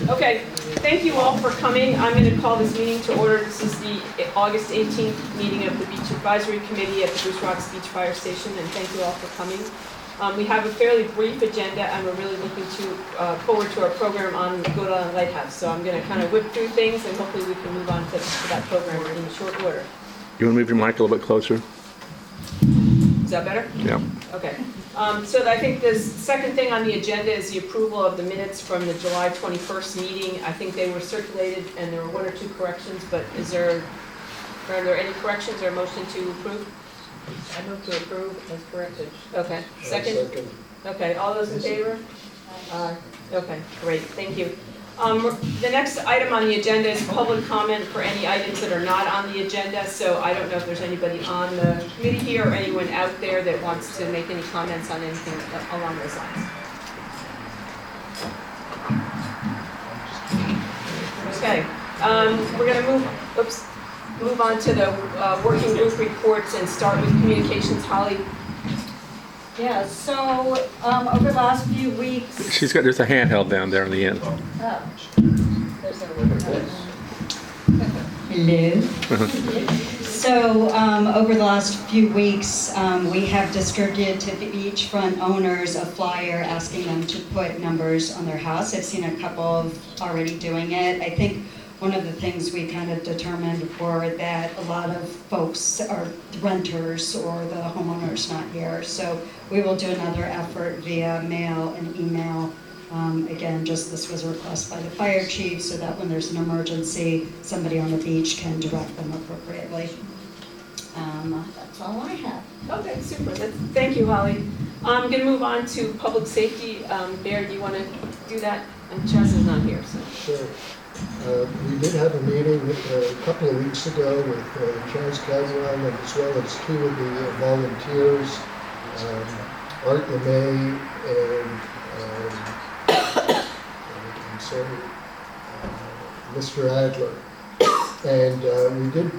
Okay, thank you all for coming. I'm going to call this meeting to order. This is the August 18th meeting of the Beach Advisory Committee at the Goose Rocks Beach Fire Station, and thank you all for coming. We have a fairly brief agenda, and we're really looking forward to our program on Goat Island Lighthouse. So I'm going to kind of whip through things, and hopefully we can move on to that program in short order. You want to move your mic a little bit closer? Is that better? Yeah. Okay. So I think the second thing on the agenda is the approval of the minutes from the July 21st meeting. I think they were circulated and there were one or two corrections, but are there any corrections or a motion to approve? I move to approve as corrected. Okay. Second? Okay, all those in favor? Okay, great, thank you. The next item on the agenda is public comment for any items that are not on the agenda, so I don't know if there's anybody on the committee here or anyone out there that wants to make any comments on anything along those lines. Okay, we're going to move on to the working group reports and start with communications. Holly? Yeah, so over the last few weeks. There's a handheld down there on the end. Oh, there's a Hello. So over the last few weeks, we have distributed to the beachfront owners a flyer asking them to put numbers on their house. I've seen a couple of already doing it. I think one of the things we kind of determined were that a lot of folks are renters or the homeowners not here. So we will do another effort via mail and email. Again, just this was a request by the fire chief so that when there's an emergency, somebody on the beach can direct them appropriately. That's all I have. Okay, super. Thank you, Holly. I'm going to move on to public safety. Bear, do you want to do that? And Chaz is not here, so. Sure. We did have a meeting a couple of weeks ago with Chaz Caswell and as well as two of the volunteers, Art LeMay and Mr. Adler. And we did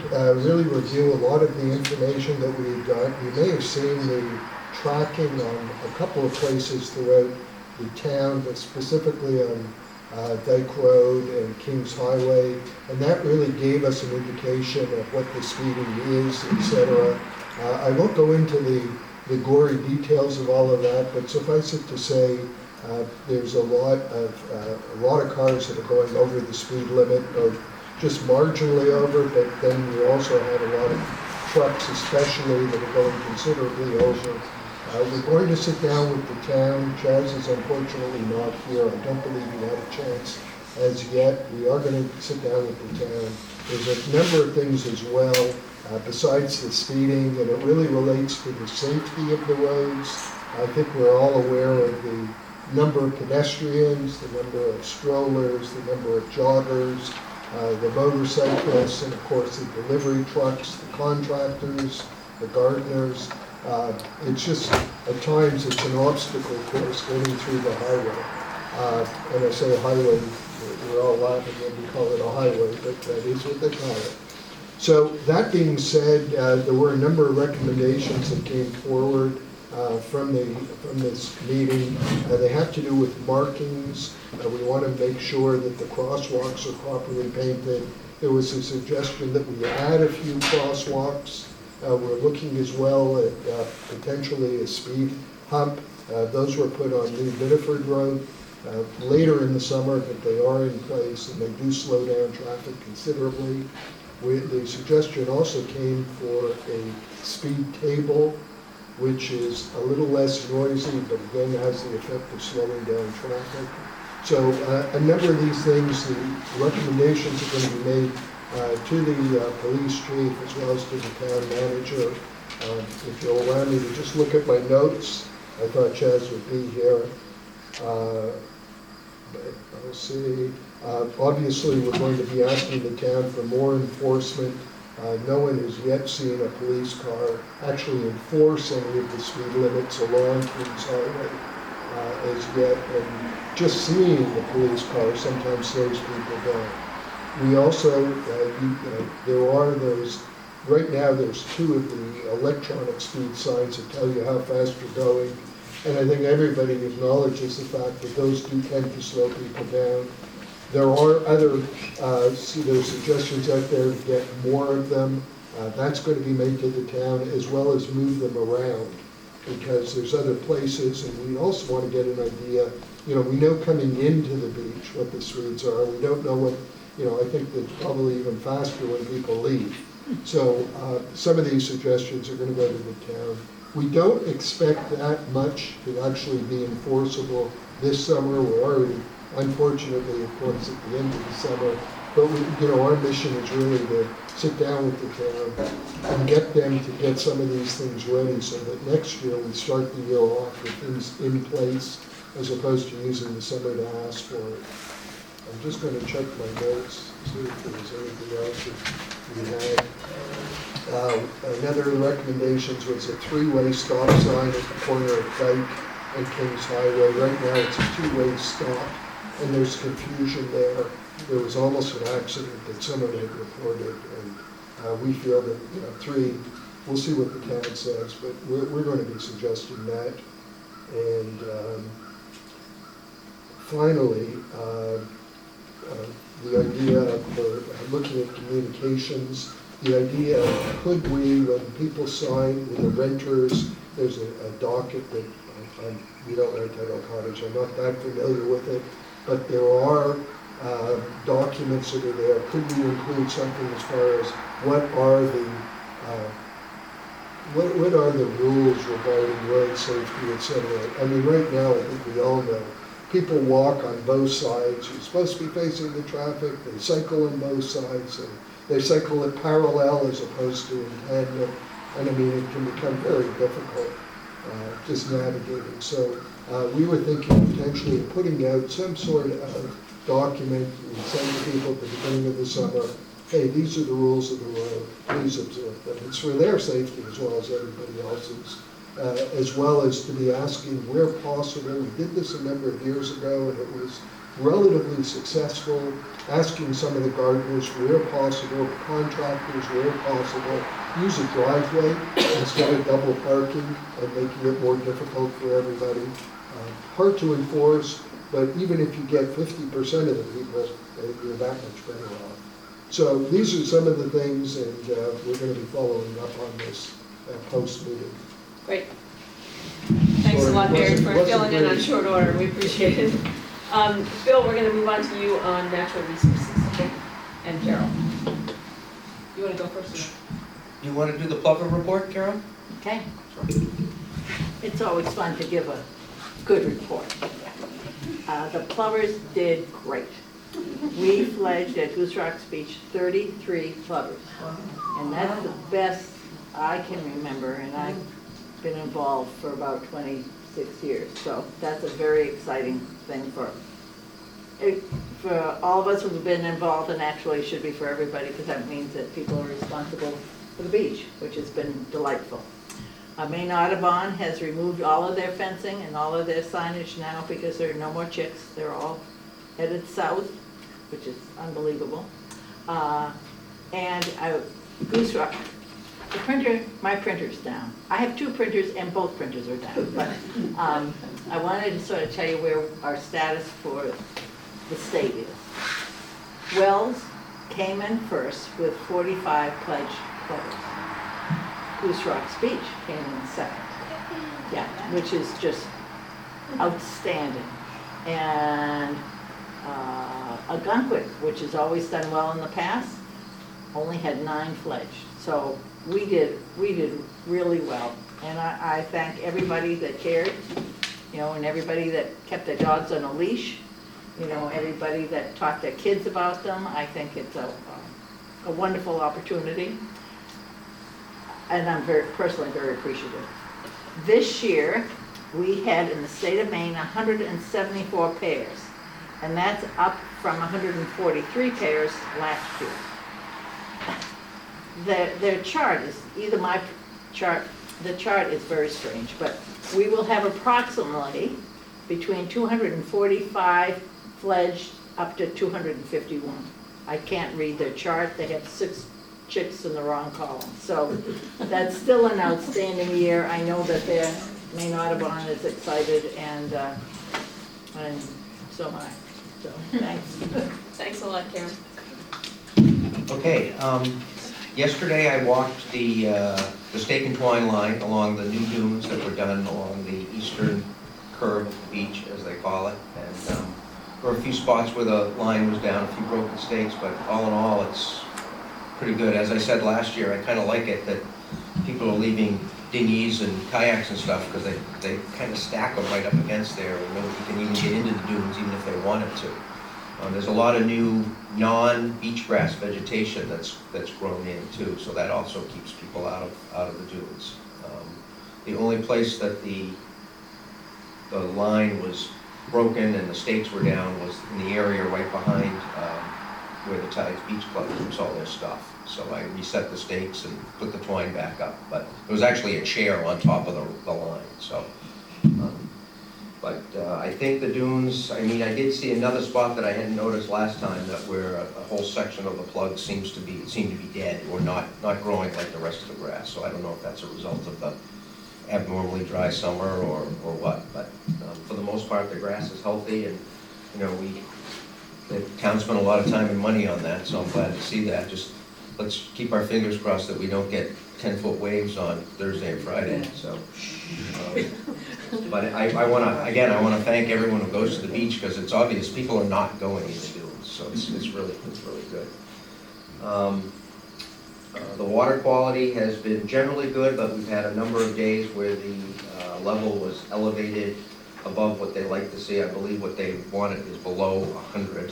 really review a lot of the information that we had got. You may have seen the tracking on a couple of places throughout the town, but specifically on Dyke Road and Kings Highway, and that really gave us an indication of what the speeding is, etc. I won't go into the gory details of all of that, but suffice it to say, there's a lot of cars that are going over the speed limit, or just marginally over, but then we also had a lot of trucks especially that are going considerably over. We're going to sit down with the town. Chaz is unfortunately not here. I don't believe he had a chance as yet. We are going to sit down with the town. There's a number of things as well besides the speeding, and it really relates to the safety of the roads. I think we're all aware of the number of pedestrians, the number of strollers, the number of joggers, the motorcyclists, and of course the delivery trucks, the contractors, the gardeners. It's just, at times, it's an obstacle course getting through the highway. And I say highway, we're all laughing when we call it a highway, but that is what they call it. So that being said, there were a number of recommendations that came forward from this meeting. They have to do with markings. We want to make sure that the crosswalks are properly painted. There was a suggestion that we add a few crosswalks. We're looking as well at potentially a speed hump. Those were put on New Biddeford Road later in the summer, but they are in place and they do slow down traffic considerably. The suggestion also came for a speed table, which is a little less noisy, but again has the effect of slowing down traffic. So a number of these things, the recommendations are going to be made to the police chief as well as to the town manager. If you'll allow me to just look at my notes, I thought Chaz would be here. But I'll see. Obviously, we're going to be asking the town for more enforcement. No one has yet seen a police car actually enforce any of the speed limits along Kings Highway as yet. And just seeing the police car sometimes slows people down. We also, there are those, right now there's two of the electronic speed signs that tell you how fast you're going. And I think everybody acknowledges the fact that those do tend to slow people down. There are other, there's suggestions out there to get more of them. That's going to be made to the town, as well as move them around, because there's other places, and we also want to get an idea. We know coming into the beach what the speeds are. We don't know what, I think that's probably even faster when people leave. So some of these suggestions are going to go to the town. We don't expect that much to actually be enforceable this summer. We're already, unfortunately, of course, at the end of the summer. But our mission is really to sit down with the town and get them to get some of these things ready, so that next year we start the year off with things in place, as opposed to using the summer to ask for it. I'm just going to check my notes, see if there's anything else that we had. Another of the recommendations was a 3-way stop sign at the corner of Dyke and Kings Highway. Right now it's a 2-way stop, and there's confusion there. There was almost an accident that someone had reported, and we feel that 3. We'll see what the town says, but we're going to be suggesting that. And finally, the idea for looking at communications. The idea of, could we, when people sign with the renters, there's a docket that we don't rent title cottage. I'm not that familiar with it, but there are documents that are there. Could we include something as far as what are the rules regarding road safety, etc.? I mean, right now, I think we all know people walk on both sides. You're supposed to be facing the traffic. They cycle on both sides, and they cycle it parallel as opposed to in tandem. And I mean, it can become very difficult just navigating. So we were thinking potentially of putting out some sort of document we send to people at the beginning of the summer. Hey, these are the rules of the road. Please observe them. It's for their safety as well as everybody else's, as well as to be asking where possible. We did this a number of years ago, and it was relatively successful, asking some of the gardeners where possible, contractors where possible, use a driveway instead of double parking and making it more difficult for everybody. Hard to enforce, but even if you get 50% of the people, you're that much better off. So these are some of the things, and we're going to be following up on this post-meeting. Great. Thanks a lot, Barry, for filling in on short order. We appreciate it. Bill, we're going to move on to you on natural resources. Okay. And Carol. You want to go first? You want to do the Plover report, Carol? Okay. It's always fun to give a good report. The plovers did great. We fledged at Goose Rocks Beach 33 plovers. And that's the best I can remember, and I've been involved for about 26 years. So that's a very exciting thing for all of us who've been involved, and actually should be for everybody, because that means that people are responsible for the beach, which has been delightful. Maine Audubon has removed all of their fencing and all of their signage now because there are no more chicks. They're all headed south, which is unbelievable. Goose Rock, my printer's down. I have 2 printers and both printers are down. But I wanted to sort of tell you where our status for the state is. Wells came in first with 45 pledged plovers. Goose Rocks Beach came in second. Yeah, which is just outstanding. And Algonquin, which has always done well in the past, only had 9 fledged. So we did really well. And I thank everybody that cared, and everybody that kept their dogs on a leash, everybody that taught their kids about them. I think it's a wonderful opportunity. And I'm personally very appreciative. This year, we had in the state of Maine 174 pairs, and that's up from 143 pairs last year. Their chart is, either my chart, the chart is very strange, but we will have approximately between 245 fledged up to 251. I can't read their chart. They have 6 chicks in the wrong column. So that's still an outstanding year. I know that their Maine Audubon is excited, and so am I. So, thanks. Thanks a lot, Karen. Okay, yesterday I walked the stake and twine line along the new dunes that were done along the eastern curve of the beach, as they call it. And there were a few spots where the line was down, a few broken stakes, but all in all, it's pretty good. As I said last year, I kind of like it that people are leaving dinghies and kayaks and stuff because they kind of stack them right up against there, and nobody can even get into the dunes even if they wanted to. There's a lot of new non-beach grass vegetation that's grown in too, so that also keeps people out of the dunes. The only place that the line was broken and the stakes were down was in the area right behind where the Tides Beach Club keeps all their stuff. So I reset the stakes and put the twine back up, but it was actually a chair on top of the line. So. But I think the dunes, I mean, I did see another spot that I hadn't noticed last time, that where a whole section of the plug seemed to be dead or not growing like the rest of the grass. So I don't know if that's a result of the abnormally dry summer or what. But for the most part, the grass is healthy, and you know, the town spent a lot of time and money on that. So I'm glad to see that. Just let's keep our fingers crossed that we don't get 10-foot waves on Thursday and Friday. So. But I want to thank everyone who goes to the beach, because it's obvious people are not going in the dunes, so it's really good. The water quality has been generally good, but we've had a number of days where the level was elevated above what they like to see. I believe what they wanted is below 100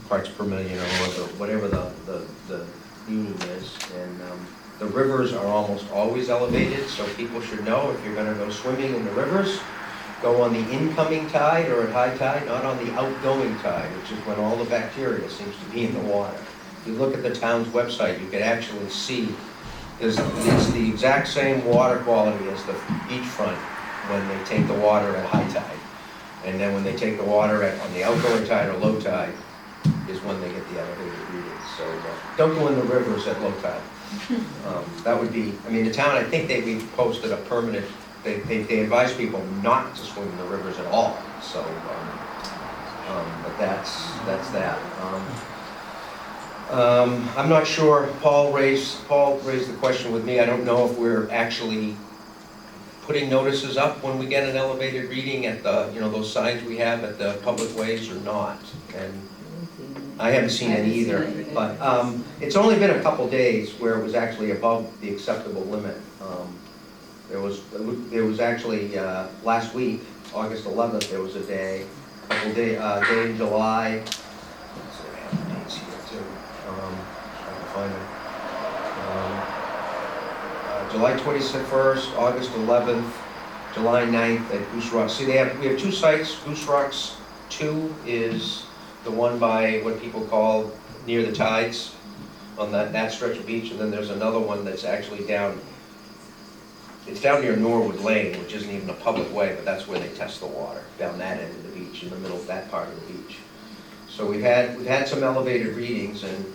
parts per million, or whatever the meaning is. And the rivers are almost always elevated, so people should know if you're going to go swimming in the rivers, go on the incoming tide or at high tide, not on the outgoing tide, which is when all the bacteria seems to be in the water. If you look at the town's website, you can actually see it's the exact same water quality as the beachfront when they take the water at high tide. And then when they take the water on the outgoing tide or low tide is when they get the elevated readings. So don't go in the rivers at low tide. That would be, I mean, the town, I think we posted a permanent, they advise people not to swim in the rivers at all. So, but that's that. I'm not sure, Paul raised the question with me. I don't know if we're actually putting notices up when we get an elevated reading at the, those signs we have at the public ways or not. And I haven't seen any either, but it's only been a couple days where it was actually above the acceptable limit. There was actually last week, August 11th, there was a day, day in July. Let's see, I have the dates here too. I can find them. July 21st, August 11th, July 9th at Goose Rocks. See, we have two sites. Goose Rocks 2 is the one by what people call near the tides on that stretch of beach, and then there's another one that's actually down, it's down near Norwood Lane, which isn't even a public way, but that's where they test the water, down that end of the beach, in the middle of that part of the beach. So we've had some elevated readings, and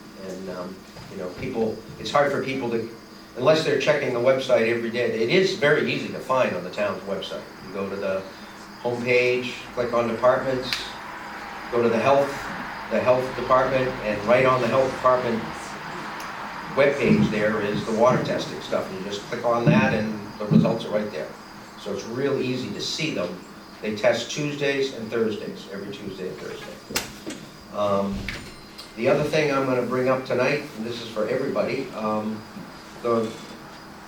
people, it's hard for people to, unless they're checking the website every day. It is very easy to find on the town's website. You go to the homepage, click on departments, go to the health department, and right on the health department webpage there is the water testing stuff. And you just click on that and the results are right there. So it's real easy to see them. They test Tuesdays and Thursdays, every Tuesday and Thursday. The other thing I'm going to bring up tonight, and this is for everybody, the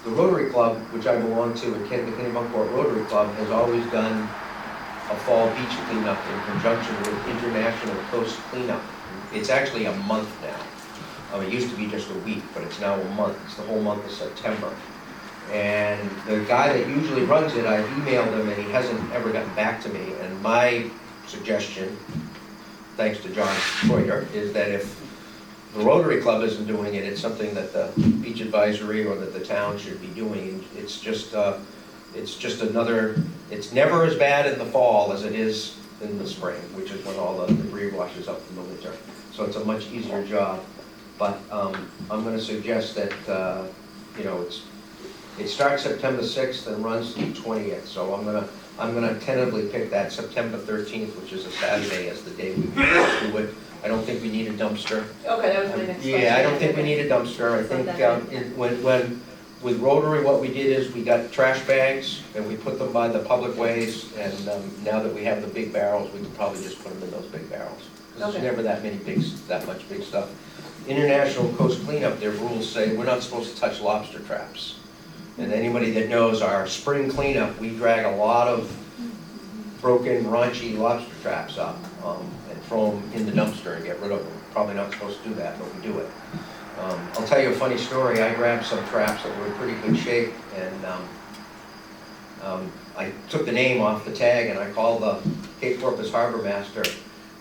Rotary Club, which I belong to, the Kennebunkport Rotary Club, has always done a fall beach cleanup in conjunction with International Coast Cleanup. It's actually a month now. It used to be just a week, but it's now a month. It's the whole month of September. And the guy that usually runs it, I've emailed him and he hasn't ever gotten back to me. And my suggestion, thanks to John Schroeder, is that if the Rotary Club isn't doing it, it's something that the Beach Advisory or that the town should be doing. It's just another, it's never as bad in the fall as it is in the spring, which is when all the debris washes up from the winter. So it's a much easier job. But I'm going to suggest that, it starts September 6th and runs through the 20th. So I'm I'm gonna tentatively pick that September 13th, which is a Saturday, as the day we do it. I don't think we need a dumpster. Okay, that was my next question. Yeah, I don't think we need a dumpster. I think with Rotary, what we did is we got trash bags and we put them by the public ways, and now that we have the big barrels, we can probably just put them in those big barrels. 'Cause Okay. there's never that much big stuff. International Coast Cleanup, their rules say we're not supposed to touch lobster traps. And anybody that knows our spring cleanup, we drag a lot of broken, raunchy lobster traps up and throw them in the dumpster and get rid of them. Probably not supposed to do that, but we do it. I'll tell you a funny story. I grabbed some traps that were in pretty good shape, and I took the name off the tag and I called the Cape Porpoise Harbor Master,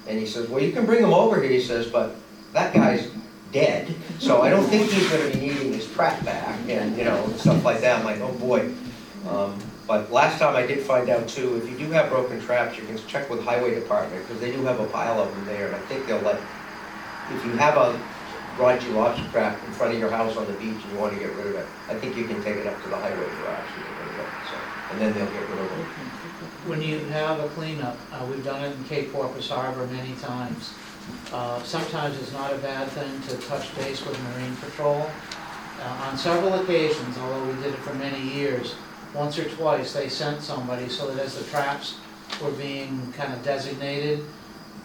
and he says, well, you can bring them over here, he says, but that guy's dead, so I don't think he's gonna be needing his trap back, and stuff like that. I'm like, oh boy. But last time I did find out too, if you do have broken traps, you can check with Highway Department, because they do have a pile of them there, and I think they'll let, if you have a raunchy lobster trap in front of your house on the beach and you want to get rid of it, I think you can take it up to the highway garage and get rid of it, so, and then they'll get rid of it. When you have a cleanup, we've done it in Cape Porpoise Harbor many times. Sometimes it's not a bad thing to touch base with Marine Patrol. On several occasions, although we did it for many years, once or twice they sent somebody so that as the traps were being kind of designated,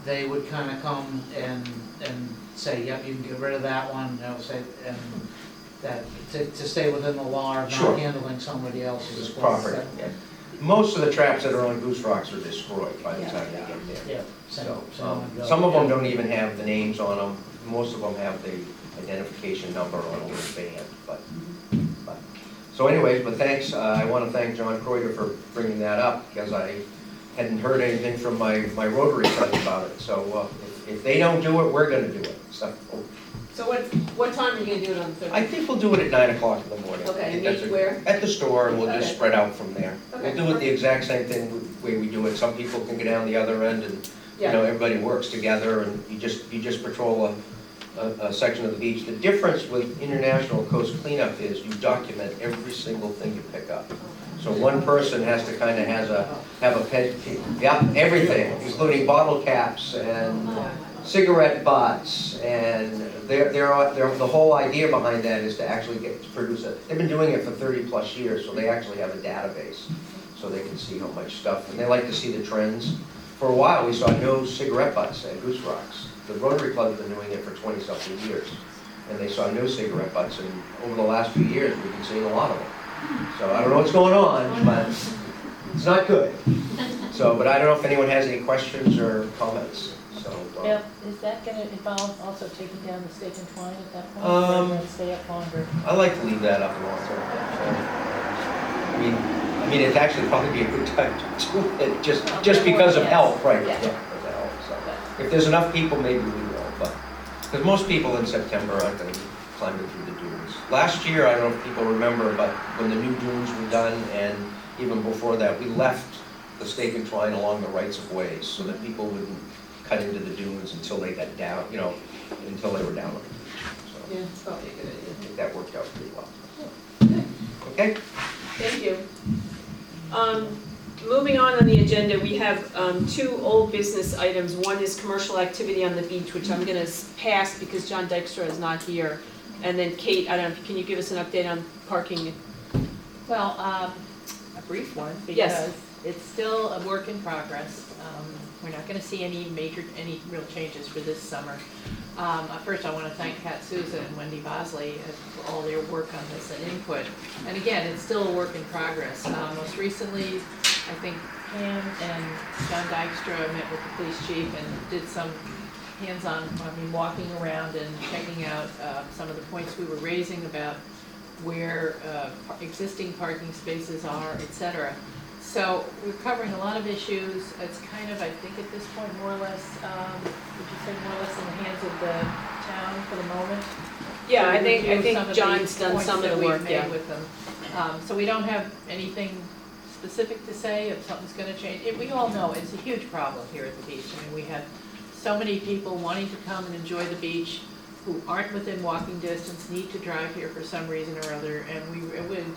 they would kind of come and say, yep, you can get rid of that one, say, and that, to stay within the law of Sure. not handling somebody else's Property. Yeah. Most of the traps that are on Goose Rocks are destroyed by the time they get there. Yeah, So, same. some of them don't even have the names on them. Most of them have the identification number on a little band, but. So anyways, but thanks, I want to thank John Croyer for bringing that up, because I hadn't heard anything from my Rotary friends about it. So if they don't do it, we're gonna do it. So what time are you gonna do it on the 13th? I think we'll do it at 9 o'clock in the morning. Okay, I think and that's meet where? At the store, and we'll just Okay. spread out from there. Okay, We'll do it the exact same thing way we do it. Some people can go down the other end, and everybody works together, and you just patrol a section of the beach. The difference with International Coast Cleanup is you document every single thing you pick up. So one person has to kind of have a pen, everything, including bottle caps and cigarette butts, and the whole idea behind that is to actually get to produce it. They've been doing it for 30 plus years, so they actually have a database, so they can see how much stuff, and they like to see the trends. For a while, we saw no cigarette butts at Goose Rocks. The Rotary Club's been doing it for 20-something years, and they saw no cigarette butts, and over the last few years, we've been seeing a lot of them. So I don't know what's going on, but it's not good. So, but I don't know if anyone has any questions or comments, so. Bill, is that gonna involve also taking down the stake and twine at that point, or will it stay up longer? I like to leave that up longer. I mean, it'd actually probably be a good time to do it, just because of help, right? Yeah. Because of help, so. If there's enough people, maybe we will, but, because most people in September aren't gonna be climbing through the dunes. Last year, I don't know if people remember, but when the new dunes were done, and even before that, we left the stake and twine along the rights of ways, so that people wouldn't cut into the dunes until they got down, until they were down on the beach. So Yeah, it's probably a good idea. I think that worked out pretty well. Okay? Thank you. Moving on the agenda, we have two old business items. One is commercial activity on the beach, which I'm going to pass because John Dykstra is not here. And then Kate, I don't know, can you give us an update on parking? Well, a brief one, Yes. because it's still a work in progress. We're not gonna see any real changes for this summer. First, I wanna thank Pat Souza and Wendy Bosley for all their work on this and input. And again, it's still a work in progress. Most recently, I think Pam and John Dykstra met with the police chief and did some hands-on, walking around and checking out some of the points we were raising about where existing parking spaces are, et cetera. So we're covering a lot of issues. It's kind of, I think at this point, more or less, would you say more or less in the hands of the town for the moment? Yeah, To I think review some of the John's done points some of that the we've work, made yeah. with them. So we don't have anything specific to say if something's gonna change. We all know it's a huge problem here at the beach. I mean, we have so many people wanting to come and enjoy the beach who aren't within walking distance, need to drive here for some reason or other. And we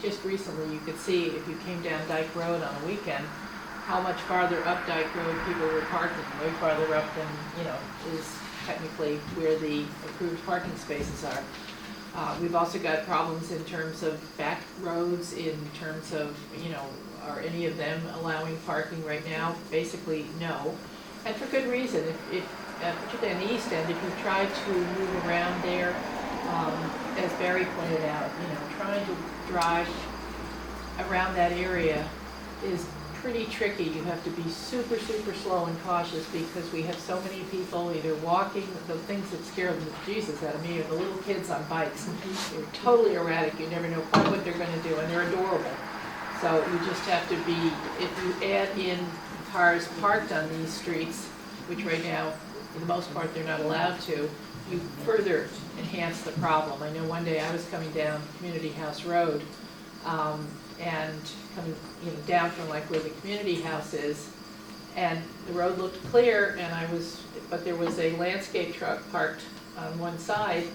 just recently, you could see if you came down Dyke Road on a weekend, how much farther up Dyke Road people were parking, way farther up than, is technically where the approved parking spaces are. We've also got problems in terms of back roads, in terms of, are any of them allowing parking right now? Basically, no. And for good reason. If particularly on the east end, if you try to move around there, as Barry pointed out, trying to drive around that area is pretty tricky. You have to be super, super slow and cautious because we have so many people either walking, the things that scare the Jesus out of me are the little kids on bikes. They're totally erratic. You never know quite what they're going to do, and they're adorable. So you just have to be, if you add in cars parked on these streets, which right now, for the most part, they're not allowed to, you further enhance the problem. I know one day I was coming down Community House Road, and coming down from like where the community house is, and the road looked clear, but there was a landscape truck parked on one side,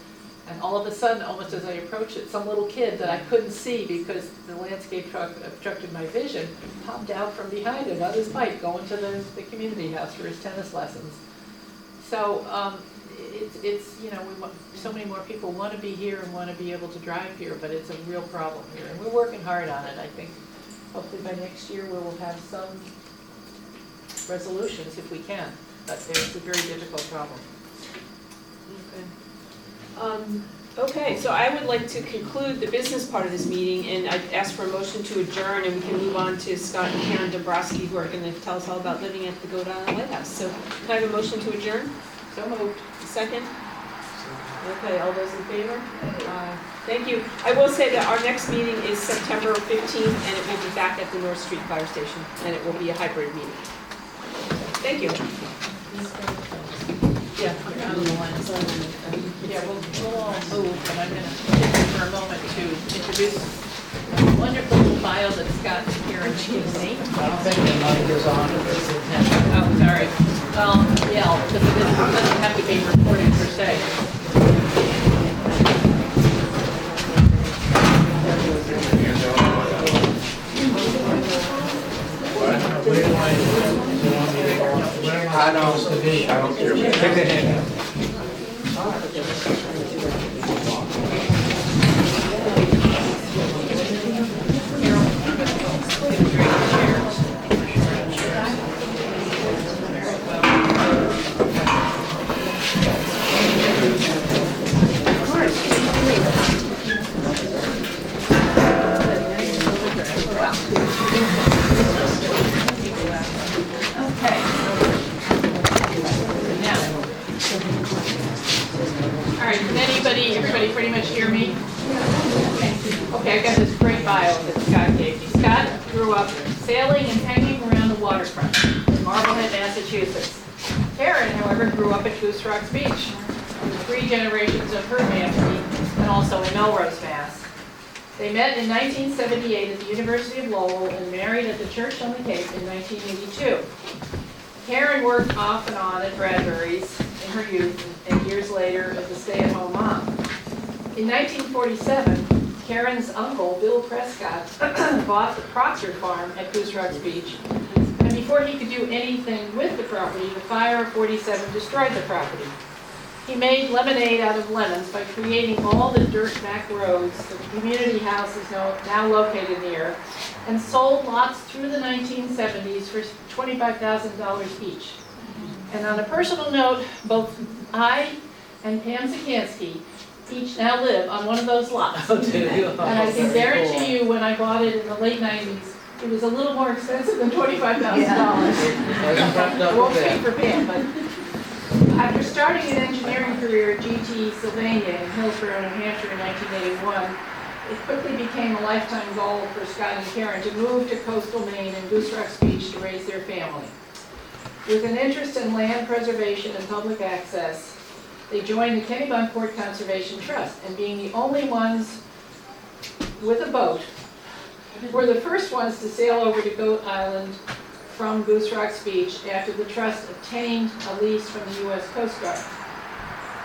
and all of a sudden, almost as I approached it, some little kid that I couldn't see because the landscape truck obstructed my vision, popped out from behind it on his bike going to the community house for his tennis lessons. So it's so many more people want to be here and want to be able to drive here, but it's a real problem here, and we're working hard on it. I think hopefully by next year we will have some resolutions if we can, but it's a very difficult problem. Okay, so I would like to conclude the business part of this meeting, and I'd ask for a motion to adjourn, and we can move on to Scott and Karen Dombrowski, who are going to tell us all about living at the Goat Island Lighthouse. So can I have a motion to adjourn? So moved. Second? Okay, all those in favor? Thank you. I will say that our next meeting is September 15th, and it will be back at the North Street Fire Station, and it will be a hybrid meeting. Thank you. Yeah, you're on the line. Yeah, we'll all move, but I'm going to take for a moment to introduce a wonderful little bio that Scott and Karen gave me. I'm thinking the mic is on if it's intended. Oh, sorry. Well, yeah, because it doesn't have to be recorded per se. I don't care. Take the hand out. All right, can everybody pretty much hear me? Okay, I've got this great bio that Scott gave me. Scott grew up sailing and hanging around the waterfront in Marblehead, Massachusetts. Karen, however, grew up at Goose Rocks Beach with 3 generations of her family and also in Melrose, Mass. They met in 1978 at the University of Lowell and married at the Church on the Cape in 1982. Karen worked off and on at Bradbury's in her youth and years later as a stay-at-home mom. In 1947, Karen's uncle, Bill Prescott, bought the Proctor farm at Goose Rocks Beach, and before he could do anything with the property, the fire of 47 destroyed the property. He made lemonade out of lemons by creating all the dirt back roads that the community house is now located near, and sold lots through the 1970s for $25,000 each. And on a personal note, both I and Pam Zikansky each now live on one of those lots. And I can guarantee you, when I bought it in the late 90s, it was a little more expensive than $25,000. I won't speak for Pam, but after starting an engineering career at GT Sylvania in Hillsborough, New Hampshire in 1981, it quickly became a lifetime goal for Scott and Karen to move to coastal Maine and Goose Rocks Beach to raise their family. With an interest in land preservation and public access, they joined the Kennebunkport Conservation Trust, and being the only ones with a boat, were the first ones to sail over to Goat Island from Goose Rocks Beach after the trust obtained a lease from the U.S. Coast Guard.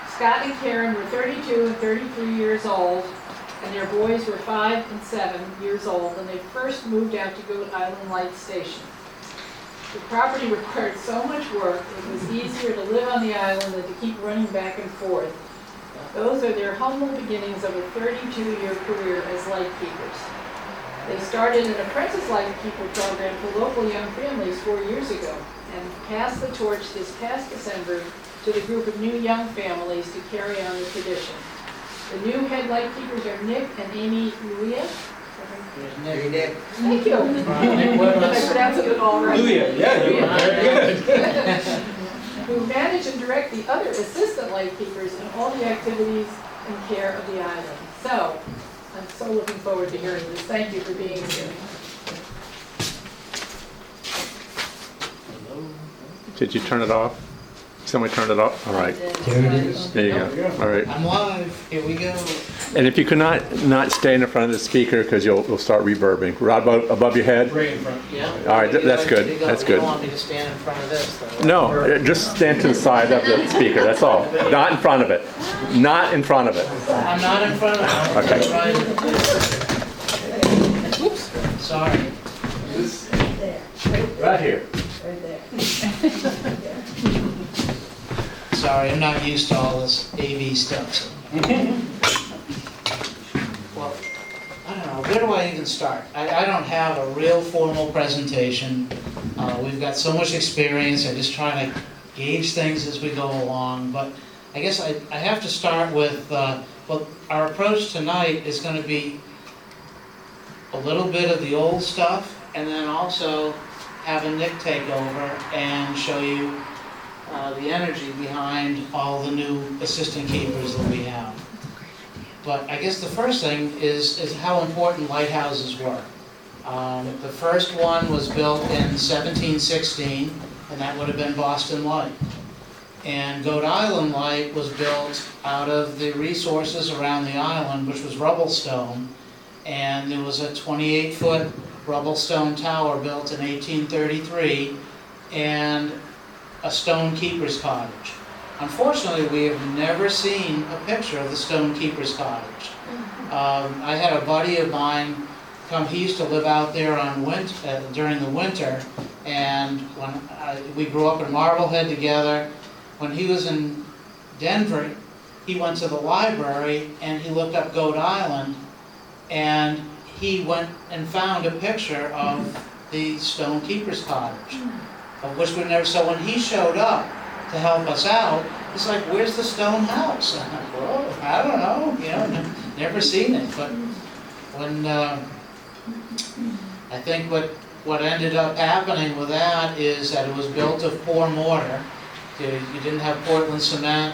Scott and Karen were 32 and 33 years old, and their boys were 5 and 7 years old when they first moved out to Goat Island Light Station. The property required so much work, it was easier to live on the island than to keep running back and forth. Those are their humble beginnings of a 32-year career as light keepers. They started an apprentice light keeper program for local young families 4 years ago and passed the torch this past December to the group of new young families to carry on the tradition. The new head light keepers are Nick and Amy Luia. There's Nick. Thank you. Nick with I us. pronounced it all right. Luia, yeah, you were very good. Who manage and direct the other assistant light keepers in all the activities and care of the island. So, I'm so looking forward to hearing this. Thank you for being here. Did you turn it off? Somebody turned it off? All right. There you go. All right. I'm live, here we go. And if you could not stand in front of the speaker because you'll start reverbing. Right above your head? Right in front, yeah. All right, that's good, that's You good. don't want me to stand in front of this, though? No, just stand to the side of the speaker, that's all. Not in front of it. Not in front of it. I'm not in front of it. Okay. Oops, sorry. Right here. Sorry, I'm not used to all this AV stuff. So. Well, I don't know, where do I even start? I don't have a real formal presentation. We've got so much experience, I just try to gauge things as we go along. But I guess I have to start with, well, our approach tonight is going to be a little bit of the old stuff, and then also have a Nick take over and show you the energy behind all the new assistant keepers that we have. But I guess the first thing is how important lighthouses were. The first one was built in 1716, and that would have been Boston Light. And Goat Island Light was built out of the resources around the island, which was rubble stone. And there was a 28-foot rubble stone tower built in 1833, and a stone keeper's cottage. Unfortunately, we have never seen a picture of the stone keeper's cottage. I had a buddy of mine come, he used to live out there on during the winter, and when we grew up in Marblehead together. When he was in Denver, he went to the library and he looked up Goat Island, and he went and found a picture of the stone keeper's cottage, of which we never. So when he showed up to help us out, he's like, "Where's the stone house?" And I'm like, "Well, I don't know, never seen it." But when I think what ended up happening with that is that it was built of poor mortar. You didn't have Portland cement.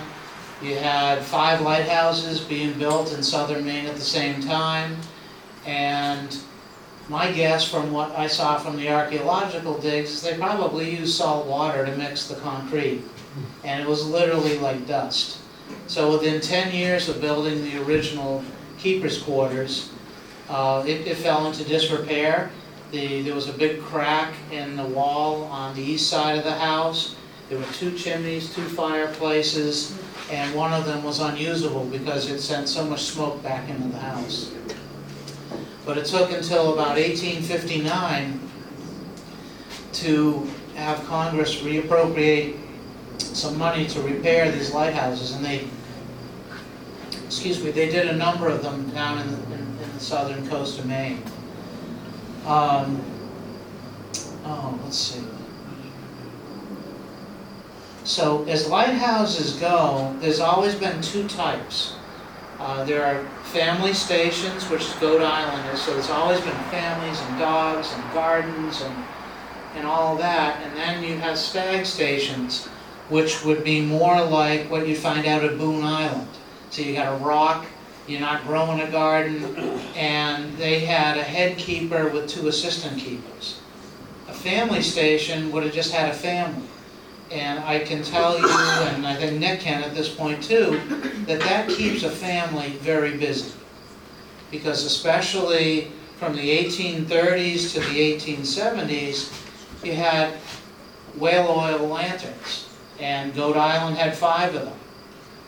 You had 5 lighthouses being built in southern Maine at the same time. And my guess from what I saw from the archaeological digs is they probably used salt water to mix the concrete. And it was literally like dust. So within 10 years of building the original keeper's quarters, it fell into disrepair. There was a big crack in the wall on the east side of the house. There were 2 chimneys, 2 fireplaces, and one of them was unusable because it sent so much smoke back into the house. But it took until about 1859 to have Congress reappropriate some money to repair these lighthouses, and they did a number of them down in the southern coast of Maine. Let's see. So as lighthouses go, there's always been 2 types. There are family stations, which is Goat Island is, so there's always been families and dogs and gardens and all that. And then you have stag stations, which would be more like what you find out at Boone Island. So you got a rock, you're not growing a garden, and they had a head keeper with 2 assistant keepers. A family station would have just had a family. And I can tell you, and I think Nick can at this point too, that keeps a family very busy. Because especially from the 1830s to the 1870s, you had whale oil lanterns. And Goat Island had 5 of them.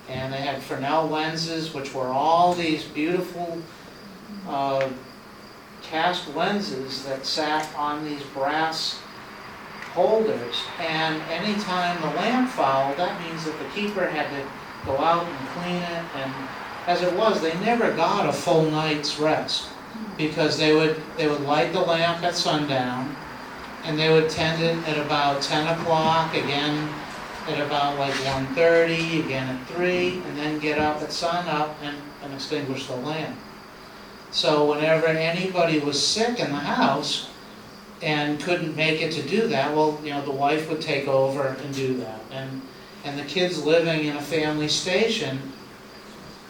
And they had Fresnel lenses, which were all these beautiful cast lenses that sat on these brass holders, and anytime the lamp fouled, that means that the keeper had to go out and clean it, and as it was, they never got a full night's rest, because they would light the lamp at sundown, and they would tend it at about 10 o'clock, again at about like 1:30, again at 3, and then get up at sun up and extinguish the lamp. So whenever anybody was sick in the house and couldn't make it to do that, well, you know, the wife would take over and do that. And the kids living in a family station,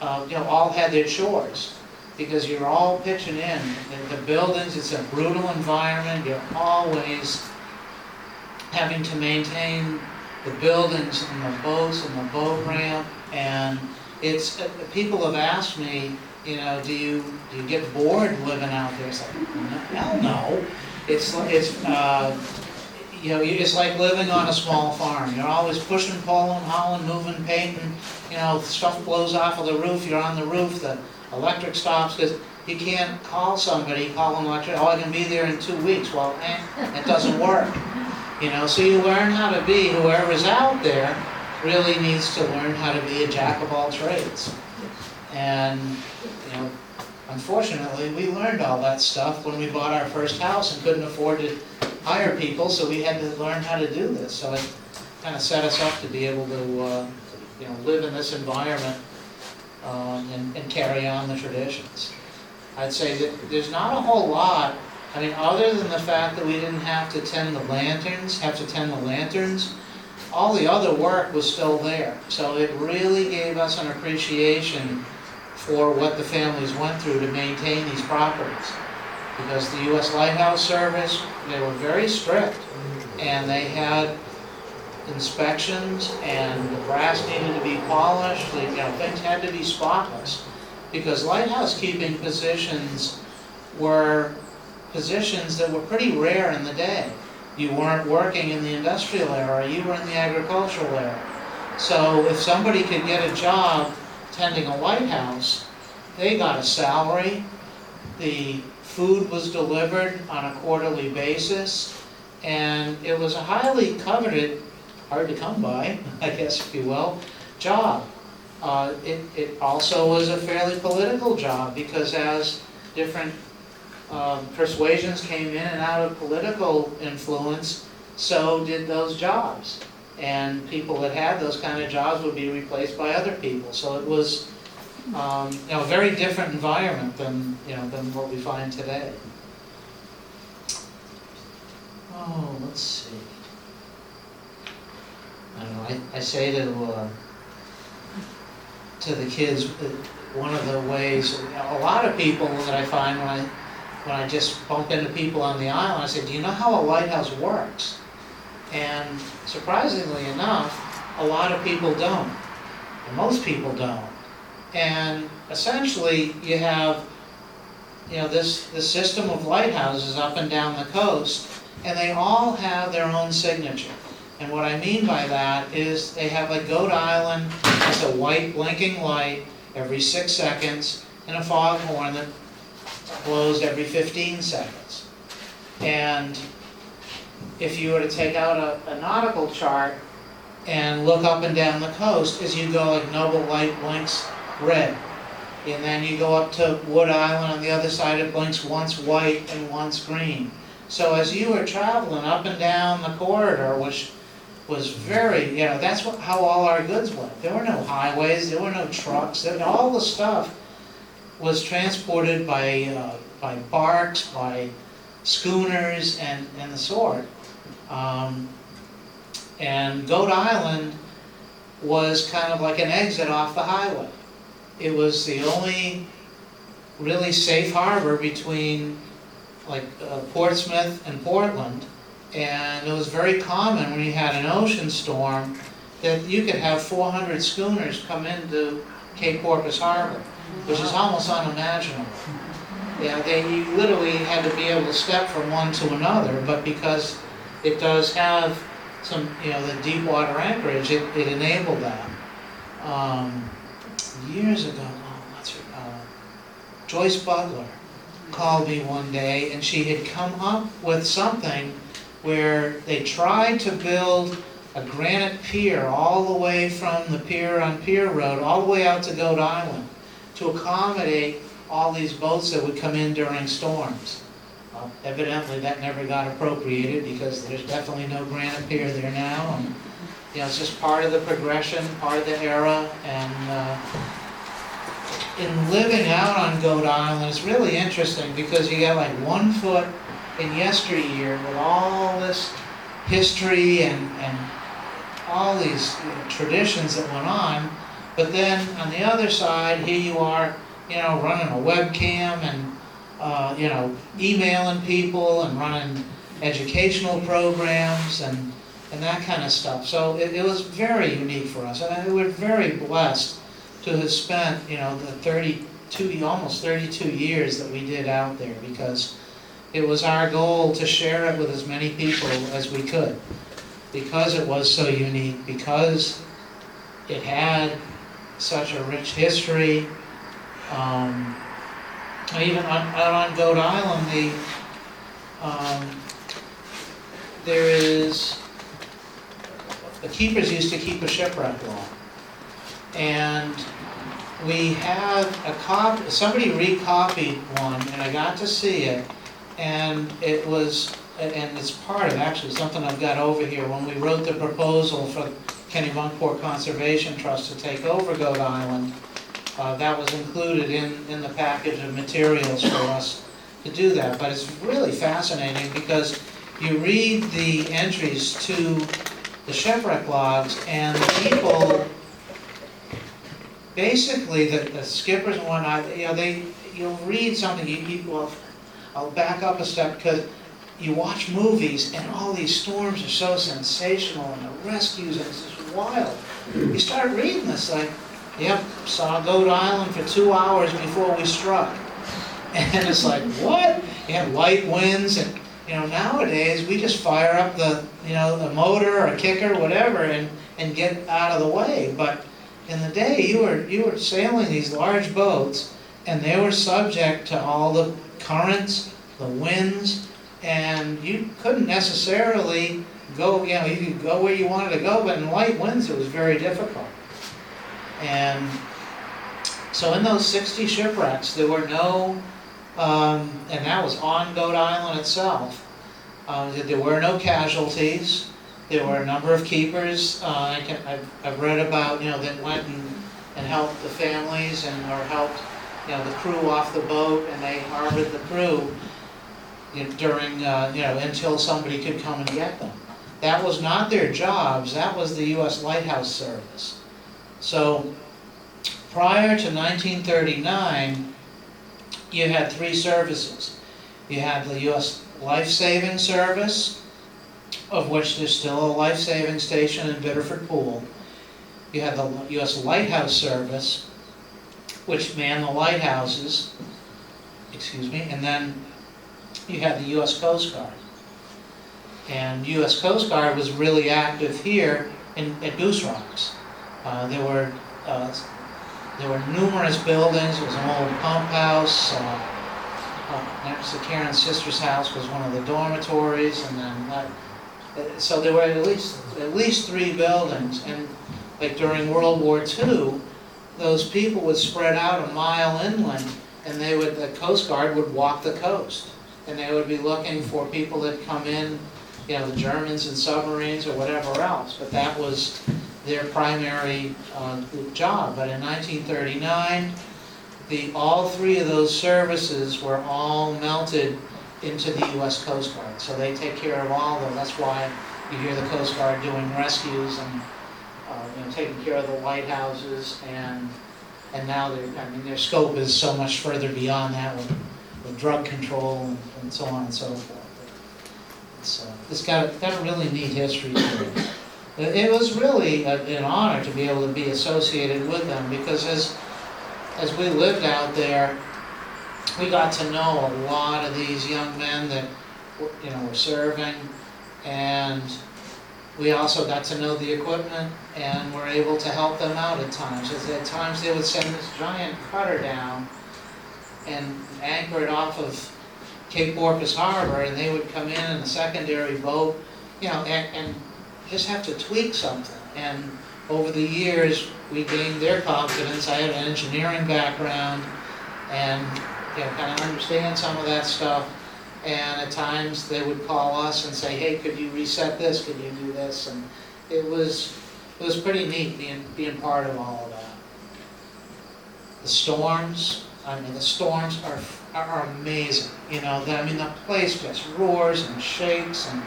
you know, all had their chores, because you're all pitching in. The buildings, it's a brutal environment, you're always having to maintain the buildings and the boats and the boat ramp, and it's, people have asked me, you know, do you get bored living out there? It's like, hell no. It's you know, it's like living on a small farm. You're always pushing, pulling, hauling, moving, painting. You know, stuff blows off of the roof. You're on the roof. The electric stops because you can't call somebody, call an electric. Oh, I can be there in 2 weeks. Well, it doesn't work. You know, so you learn how to be. Whoever's out there really needs to learn how to be a jack of all trades. And you know, unfortunately, we learned all that stuff when we bought our first house and couldn't afford to hire people, so we had to learn how to do this. So it kind of set us up to be able to, you know, live in this environment and carry on the traditions. I'd say that there's not a whole lot. I mean, other than the fact that we didn't have to tend the lanterns, all the other work was still there. So it really gave us an appreciation for what the families went through to maintain these properties. Because the U.S. Lighthouse Service, they were very strict, and they had inspections, and the brass needed to be polished, you know, things had to be spotless. Because lighthouse keeping positions were positions that were pretty rare in the day. You weren't working in the industrial area, you were in the agricultural area. So if somebody could get a job tending a lighthouse, they got a salary, the food was delivered on a quarterly basis, and it was a highly coveted, hard to come by, I guess if you will, job. It also was a fairly political job, because as different persuasions came in and out of political influence, so did those jobs. And people that had those kind of jobs would be replaced by other people. So it was you know, a very different environment than, you know, than what we find today. Oh, let's see. I don't know, I say to the kids, one of the ways, a lot of people that I find when I just bump into people on the island, I say, do you know how a lighthouse works? And surprisingly enough, a lot of people don't. And most people don't. And essentially, you have, you know, this system of lighthouses up and down the coast, and they all have their own signature. And what I mean by that is they have like Goat Island, it's a white blinking light every 6 seconds, and a foghorn that blows every 15 seconds. And if you were to take out a nautical chart and look up and down the coast, as you go, like Noble Light blinks red. And then you go up to Wood Island on the other side, it blinks once white and once green. So as you were traveling up and down the corridor, which was very, you know, that's how all our goods went. There were no highways, there were no trucks, all the stuff was transported by barks, by schooners, and the sort. And Goat Island was kind of like an exit off the highway. It was the only really safe harbor between like Portsmouth and Portland, and it was very common when you had an ocean storm that you could have 400 schooners come into Cape Porpoise Harbor, which is almost unimaginable. Yeah, you literally had to be able to step from one to another, but because it does have some, you know, the deep water anchorage, it enabled that. Years ago, Joyce Butler called me one day, and she had come up with something where they tried to build a granite pier all the way from the pier on Pier Road, all the way out to Goat Island, to accommodate all these boats that would come in during storms. Evidently, that never got appropriated because there's definitely no granite pier there now. And, it's just part of the progression, part of the era. And in living out on Goat Island, it's really interesting because you got like 1 foot in yesteryear with all this history and all these traditions that went on. But then on the other side, here you are, running a webcam and emailing people and running educational programs and that kind of stuff. So it was very unique for us, and we're very blessed to have spent, the almost 32 years that we did out there, because it was our goal to share it with as many people as we could, because it was so unique, because it had such a rich history. Even out on Goat Island, the keepers used to keep a shipwreck log, and we have a copy. Somebody recopied one, and I got to see it, and it's part of actually something I've got over here. When we wrote the proposal for Kennebunkport Conservation Trust to take over Goat Island, that was included in the package of materials for us to do that. But it's really fascinating because you read the entries to the shipwreck logs, and the people, basically the skippers and whatnot, you'll read something, well, I'll back up a step, because you watch movies and all these storms are so sensational and the rescues, and it's just wild. You start reading this like, yep, saw Goat Island for 2 hours before we struck. And it's like, what? You have light winds, and nowadays we just fire up the motor or kicker, whatever, and get out of the way. But in the day, you were sailing these large boats, and they were subject to all the currents, the winds, and you couldn't necessarily go, you could go where you wanted to go, but in light winds it was very difficult. And so in those 60 shipwrecks, there were no, and that was on Goat Island itself, there were no casualties. There were a number of keepers I've read about, that went and helped the families or helped the crew off the boat, and they harbored the crew during until somebody could come and get them. That was not their jobs. That was the U.S. Lighthouse Service. So prior to 1939, you had 3 services. You had the U.S. Life-Saving Service, of which there's still a life-saving station in Biddeford Pool. You had the U.S. Lighthouse Service, which manned the lighthouses, and then you had the U.S. Coast Guard. And U.S. Coast Guard was really active here at Goose Rocks. There were numerous buildings. There was an old pump house. Next to Karen's sister's house was one of the dormitories, and then so there were at least 3 buildings. And like during World War II, those people would spread out a mile inland, and the Coast Guard would walk the coast, and they would be looking for people that come in, the Germans and submarines or whatever else. But that was their primary job. But in 1939, all 3 of those services were all melted into the U.S. Coast Guard. So they take care of all of them. That's why you hear the Coast Guard doing rescues and taking care of the lighthouses, and now their scope is so much further beyond that with drug control and so on and so forth. It's got a really neat history to it. It was really an honor to be able to be associated with them, because as we lived out there, we got to know a lot of these young men that were serving, and we also got to know the equipment, and were able to help them out at times. At times they would send this giant cutter down and anchor it off of Cape Porpoise Harbor, and they would come in a secondary boat, you know, and just have to tweak something. And over the years, we gained their confidence. I have an engineering background and, you know, kind of understand some of that stuff. And at times, they would call us and say, hey, could you reset this, could you do this? And it was pretty neat being part of all of that. The storms, I mean, the storms are amazing, you know, the place just roars and shakes, and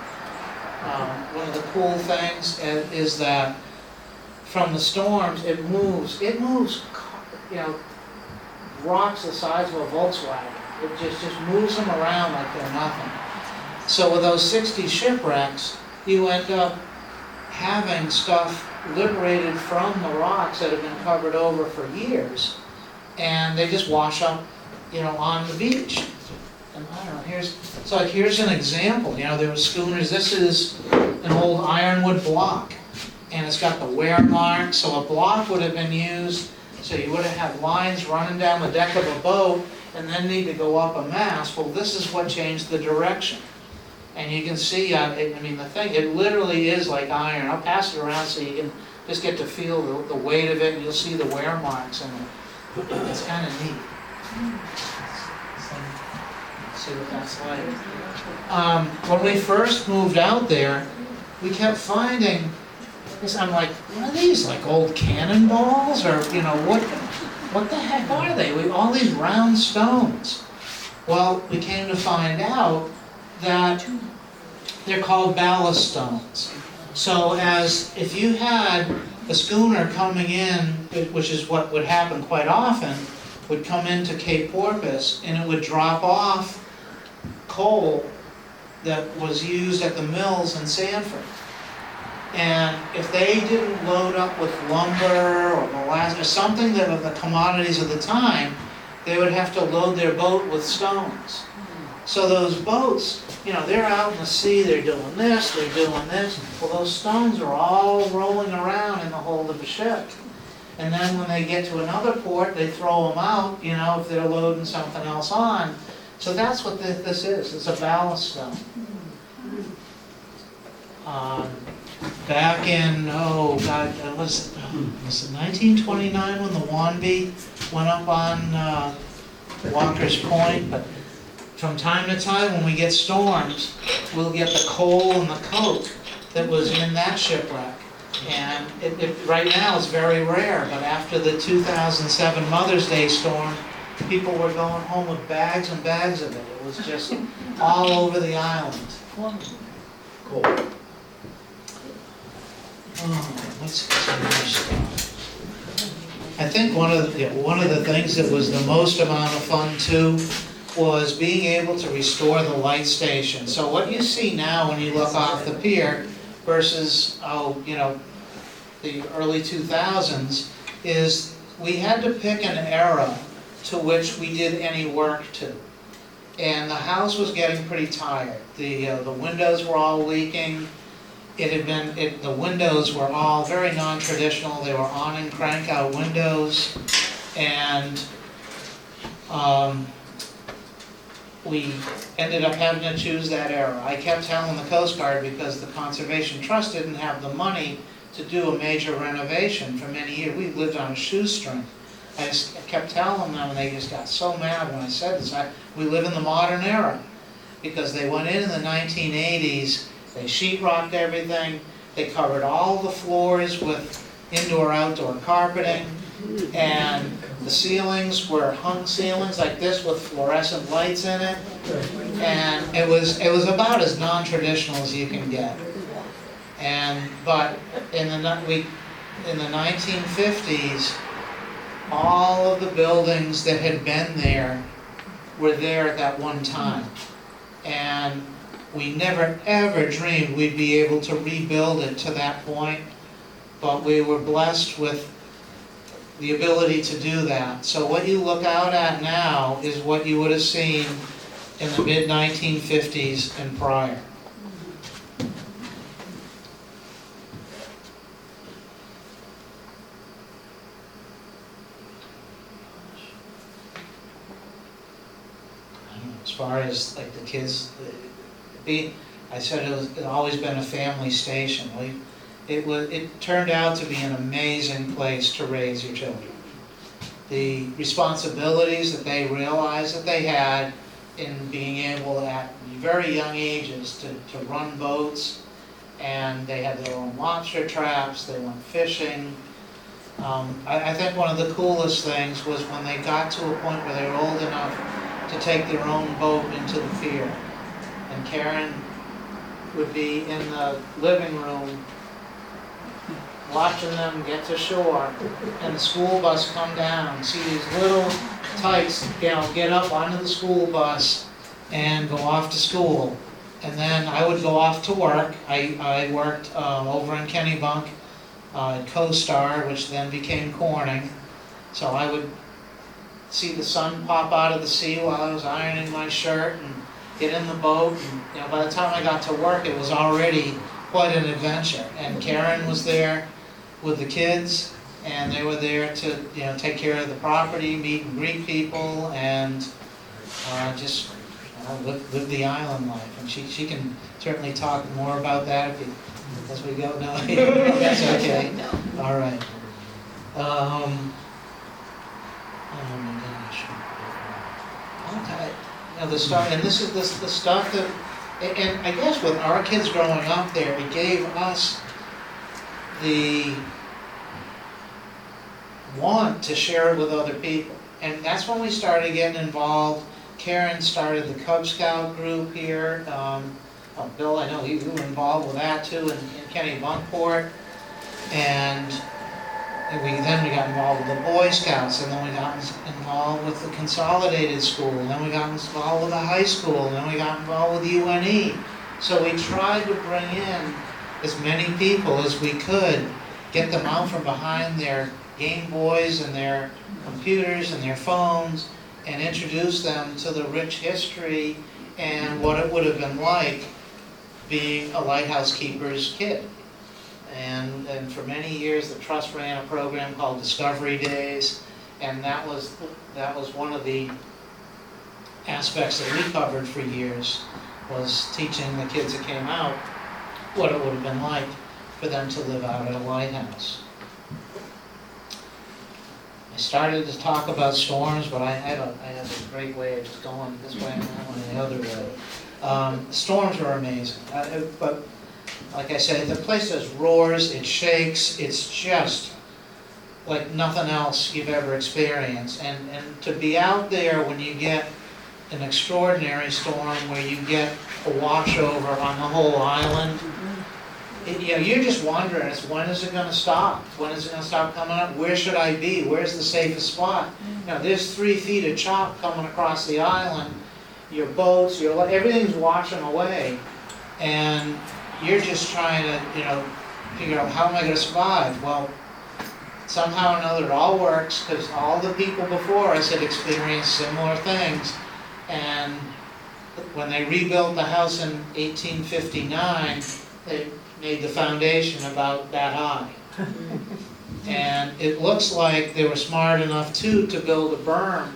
one of the cool things is that from the storms, it moves, you know, rocks the size of a Volkswagen. It just moves them around like they're nothing. So with those 60 shipwrecks, you end up having stuff liberated from the rocks that have been covered over for years, and they just wash up, you know, on the beach. And I don't know, here's an example. You know, there were schooners. This is an old ironwood block, and it's got the wear marks. So a block would have been used, so you would have had lines running down the deck of a boat and then need to go up a mast. Well, this is what changed the direction. And you can see, the thing, it literally is like iron. I'll pass it around so you can just get to feel the weight of it, and you'll see the wear marks, and it's kind of neat. Let's see what that's like. When we first moved out there, we kept finding this. I'm like, what are these, like old cannonballs, or you know what the heck are they? All these round stones. Well, we came to find out that they're called ballast stones. So as if you had a schooner coming in, which is what would happen quite often, would come into Cape Porpoise, and it would drop off coal that was used at the mills in Sanford. And if they didn't load up with lumber or molasses or something that were the commodities of the time, they would have to load their boat with stones. So those boats, you know, they're out in the sea, they're doing this, they're doing this. Well, those stones are all rolling around in the hold of the ship. And then when they get to another port, they throw them out, you know, if they're loading something else on. So that's what this is. It's a ballast stone. Back in, was it 1929 when the Wanby went up on Walker's Point? But from time to time, when we get storms, we'll get the coal and the coke that was in that shipwreck. And right now it's very rare, but after the 2007 Mother's Day storm, people were going home with bags and bags of it. It was just all over the island. Cool. Let's get some more stuff. I think one of the things that was the most amount of fun too was being able to restore the light station. So what you see now when you look off the pier versus the early 2000s is we had to pick an era to which we did any work to. And the house was getting pretty tired. The windows were all leaking. The windows were all very non-traditional. They were on and crank out windows. And we ended up having to choose that era. I kept telling the Coast Guard, because the Conservation Trust didn't have the money to do a major renovation for many years. We lived on a shoestring. I kept telling them, and they just got so mad when I said this. We live in the modern era, because they went in the 1980s, they sheetrocked everything, they covered all the floors with indoor-outdoor carpeting, and the ceilings were hung ceilings like this with fluorescent lights in it, and it was about as non-traditional as you can get. But in the 1950s, all of the buildings that had been there were there at that one time, and we never ever dreamed we'd be able to rebuild it to that point, but we were blessed with the ability to do that. So what you look out at now is what you would have seen in the mid-1950s and prior. I don't know, it's far as like the kids, I said it's always been a family station. It turned out to be an amazing place to raise your children. The responsibilities that they realized that they had in being able at very young ages to run boats, and they had their own lobster traps, they went fishing. I think one of the coolest things was when they got to a point where they were old enough to take their own boat into the pier. And Karen would be in the living room watching them get to shore, and the school bus come down, see these little tykes, get up onto the school bus and go off to school. And then I would go off to work. I worked over in Kennebunk at CoStar, which then became Corning. So I would see the sun pop out of the sea while I was ironing my shirt and get in the boat. And by the time I got to work, it was already quite an adventure. And Karen was there with the kids, and they were there to take care of the property, meet and greet people, and just live the island life. And she can certainly talk more about that as we go. No, that's okay. All right. Oh my gosh. Okay. The stuff, and this is the stuff that, and I guess with our kids growing up there, it gave us the want to share it with other people. And that's when we started getting involved. Karen started the Cub Scout group here. Bill, I know you were involved with that too in Kennebunkport. And then we got involved with the Boy Scouts, and then we got involved with the Consolidated School, and then we got involved with the high school, and then we got involved with UNE. So we tried to bring in as many people as we could, get them out from behind their Game Boys and their computers and their phones, and introduce them to the rich history and what it would have been like being a lighthouse keeper's kid. And for many years, the Trust ran a program called Discovery Days, and that was one of the aspects that we covered for years, was teaching the kids that came out what it would have been like for them to live out at a lighthouse. I started to talk about storms, but I have a great way of just going this way and that one and the other way. Storms are amazing, but like I said, the place just roars, it shakes, it's just like nothing else you've ever experienced. And to be out there when you get an extraordinary storm where you get a washover on the whole island, you're just wondering, when is it going to stop? When is it going to stop coming up? Where should I be? Where's the safest spot? There's 3 feet of chop coming across the island. Your boats, everything's washing away. And you're just trying to, figure out, how am I going to survive? Well, somehow or another it all works, because all the people before us had experienced similar things. And when they rebuilt the house in 1859, they made the foundation about that high. And it looks like they were smart enough too to build a berm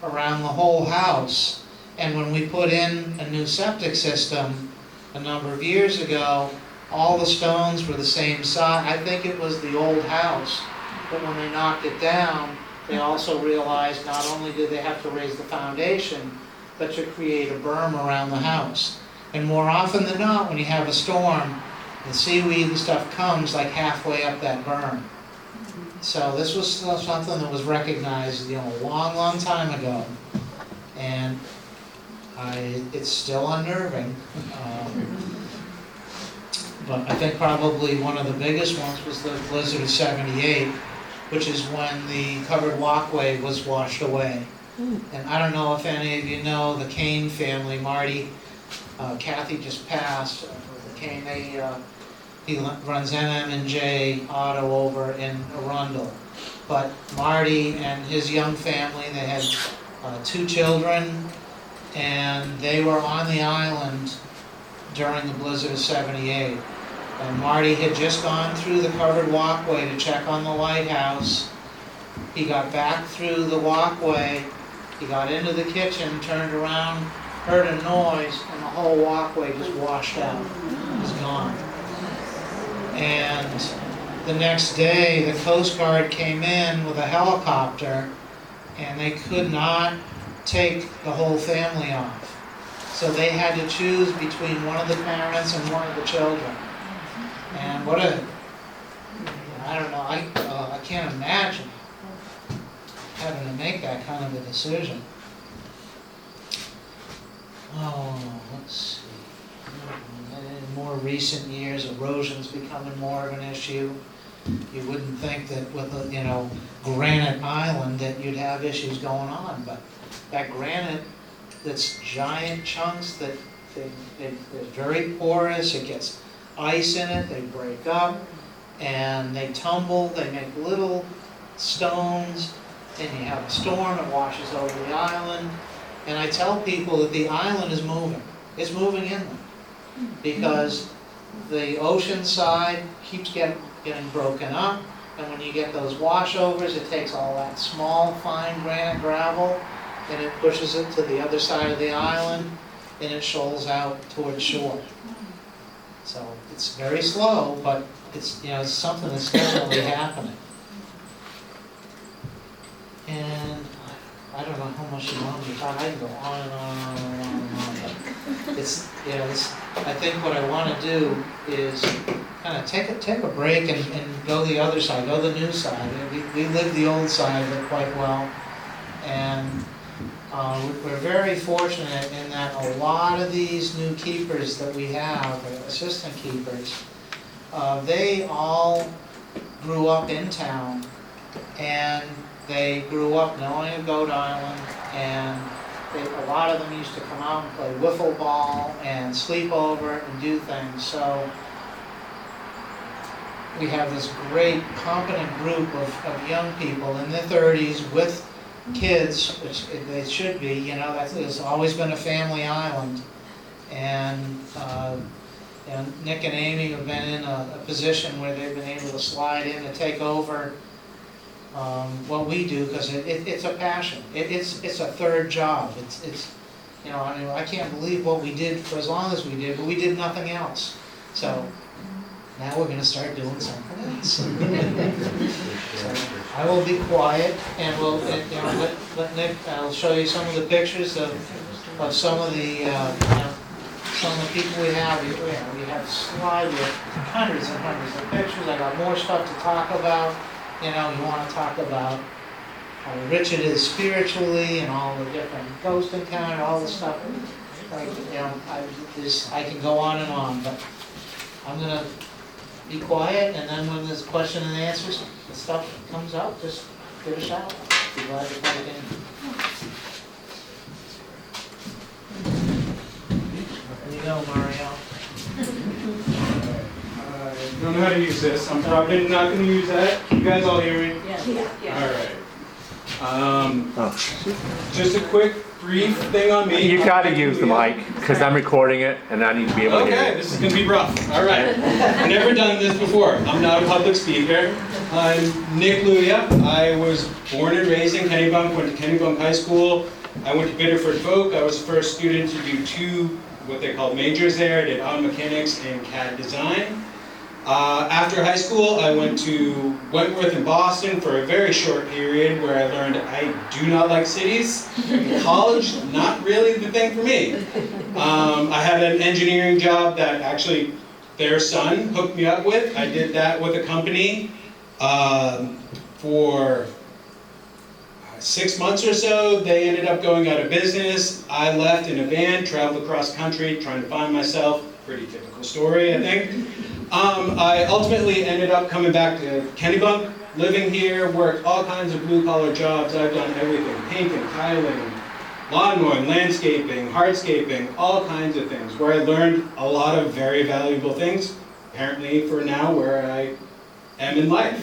around the whole house. And when we put in a new septic system a number of years ago, all the stones were the same size. I think it was the old house, but when they knocked it down, they also realized not only did they have to raise the foundation, but to create a berm around the house. And more often than not, when you have a storm, the seaweed and stuff comes like halfway up that berm. So this was something that was recognized, a long, long time ago. And it's still unnerving. But I think probably one of the biggest ones was the blizzard of '78, which is when the covered walkway was washed away. And I don't know if any of you know the Kane family. Marty, Kathy just passed. The Kane, he runs NM&J Auto over in Arundel. But Marty and his young family, they had 2 children, and they were on the island during the blizzard of '78. And Marty had just gone through the covered walkway to check on the lighthouse. He got back through the walkway, he got into the kitchen, turned around heard a noise, and the whole walkway just washed out, was gone. And the next day, the Coast Guard came in with a helicopter, and they could not take the whole family off. So they had to choose between one of the parents and one of the children. And what a, I don't know, I can't imagine having to make that kind of a decision. Oh, let's see. In more recent years, erosion's becoming more of an issue. You wouldn't think that with a, granite island that you'd have issues going on, but that granite, that's giant chunks that they're very porous, it gets ice in it, they break up, and they tumble, they make little stones, and you have a storm that washes over the island. And I tell people that the island is moving. It's moving inland because the ocean side keeps getting broken up, and when you get those washovers, it takes all that small, fine granite gravel, and it pushes it to the other side of the island, and it shoals out towards shore. So it's very slow, but it's it's something that's definitely happening. And I don't know how much you want me to talk. I can go on and on and on and on and on. But it's I think what I want to do is kind of take a break and go the other side, go the new side. We live the old side quite well, and we're very fortunate in that a lot of these new keepers that we have, assistant keepers, they all grew up in town, and they grew up knowing a Goat Island, and a lot of them used to come out and play wiffle ball and sleep over and do things. So we have this great, competent group of young people in their 30s with kids, which they should be. It's always been a family island. And Nick and Amy have been in a position where they've been able to slide in and take over what we do, because it's a passion. It's a third job. I can't believe what we did for as long as we did, but we did nothing else. So now we're going to start doing something else. So I will be quiet, and we'll let Nick. I'll show you some of the pictures of some of the people we have. We have a slide with hundreds and hundreds of pictures. I got more stuff to talk about. You want to talk about how rich it is spiritually and all the different ghost encounters, all the stuff. I can go on and on, but I'm going to be quiet, and then when there's question and answers, the stuff comes up, just give a shout. Be glad to plug in. There you go, Mario. I don't know how to use this. I'm probably not going to use that. Can you guys all hear me? Yeah. All right. Just a quick, brief thing on me. You got to use the mic because I'm recording it and I need to be able to hear Okay, it. this is going to be rough. All right. I've never done this before. I'm not a public speaker. I'm Nick Luya. I was born and raised in Kennebunk, went to Kennebunk High School. I went to Biddeford Folk. I was the first student to do two, what they call majors there. I did auto mechanics and CAD design. After high school, I went to Wentworth in Boston for a very short period where I learned I do not like cities. College, not really the thing for me. I had an engineering job that actually their son hooked me up with. I did that with a company for 6 months or so. They ended up going out of business. I left in a van, traveled across the country, trying to find myself. Pretty typical story, I think. I ultimately ended up coming back to Kennebunk, living here, worked all kinds of blue-collar jobs. I've done everything: painting, tiling, lawn mowing, landscaping, hardscaping, all kinds of things, where I learned a lot of very valuable things, apparently for now where I am in life.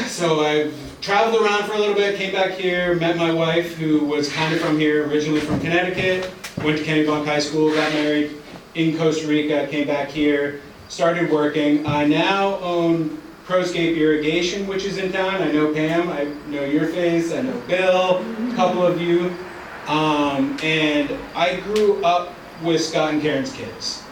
So I've traveled around for a little bit, came back here, met my wife, who was kind of from here, originally from Connecticut, went to Kennebunk High School, got married in Costa Rica, came back here, started working. I now own Proscape Irrigation, which is in town. I know Pam, I know your face, I know Bill, a couple of you. And I grew up with Scott and Karen's kids.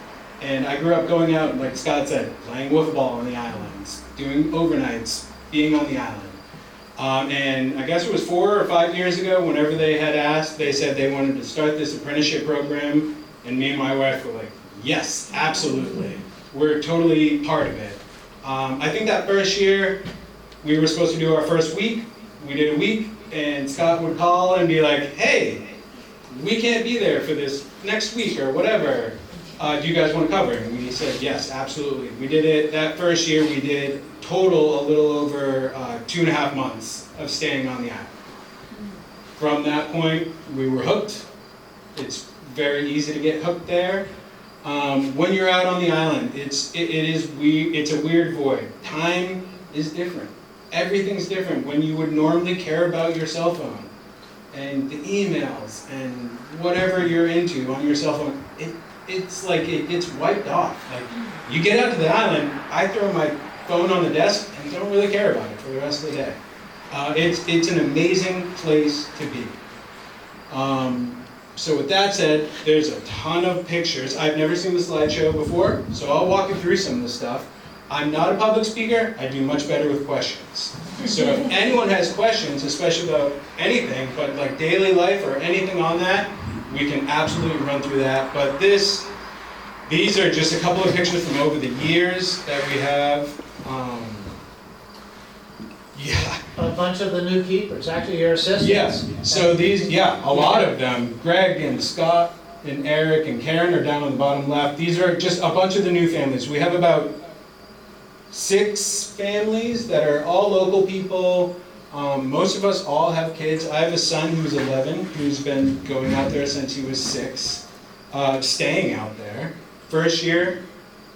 And I grew up going out, like Scott said, playing wiffle ball on the islands, doing overnights, being on the island. And I guess it was 4 or 5 years ago, whenever they had asked, they said they wanted to start this apprenticeship program, and me and my wife were like, yes, absolutely. We're totally part of it. I think that first year, we were supposed to do our first week. We did a week, and Scott would call and be like, hey, we can't be there for this next week or whatever. Do you guys want to cover? And we said, yes, absolutely. We did it, that first year we did total a little over 2.5 months of staying on the island. From that point, we were hooked. It's very easy to get hooked there. When you're out on the island, it's a weird void. Time is different. Everything's different. When you would normally care about your cell phone and the emails and whatever you're into on your cell phone, it's like it gets wiped off. Like, you get out to the island, I throw my phone on the desk and don't really care about it for the rest of the day. It's an amazing place to be. So with that said, there's a ton of pictures. I've never seen the slideshow before, so I'll walk you through some of the stuff. I'm not a public speaker, I do much better with questions. So if anyone has questions, especially about anything, but like daily life or anything on that, we can absolutely run through that. But these are just a couple of pictures from over the years that we have. Yeah. A bunch of the new keepers, actually your assistants. Yes, so these, yeah, a lot of them. Greg and Scott and Eric and Karen are down on the bottom left. These are just a bunch of the new families. We have about 6 families that are all local people. Most of us all have kids. I have a son who's 11, who's been going out there since he was 6, staying out there. First year,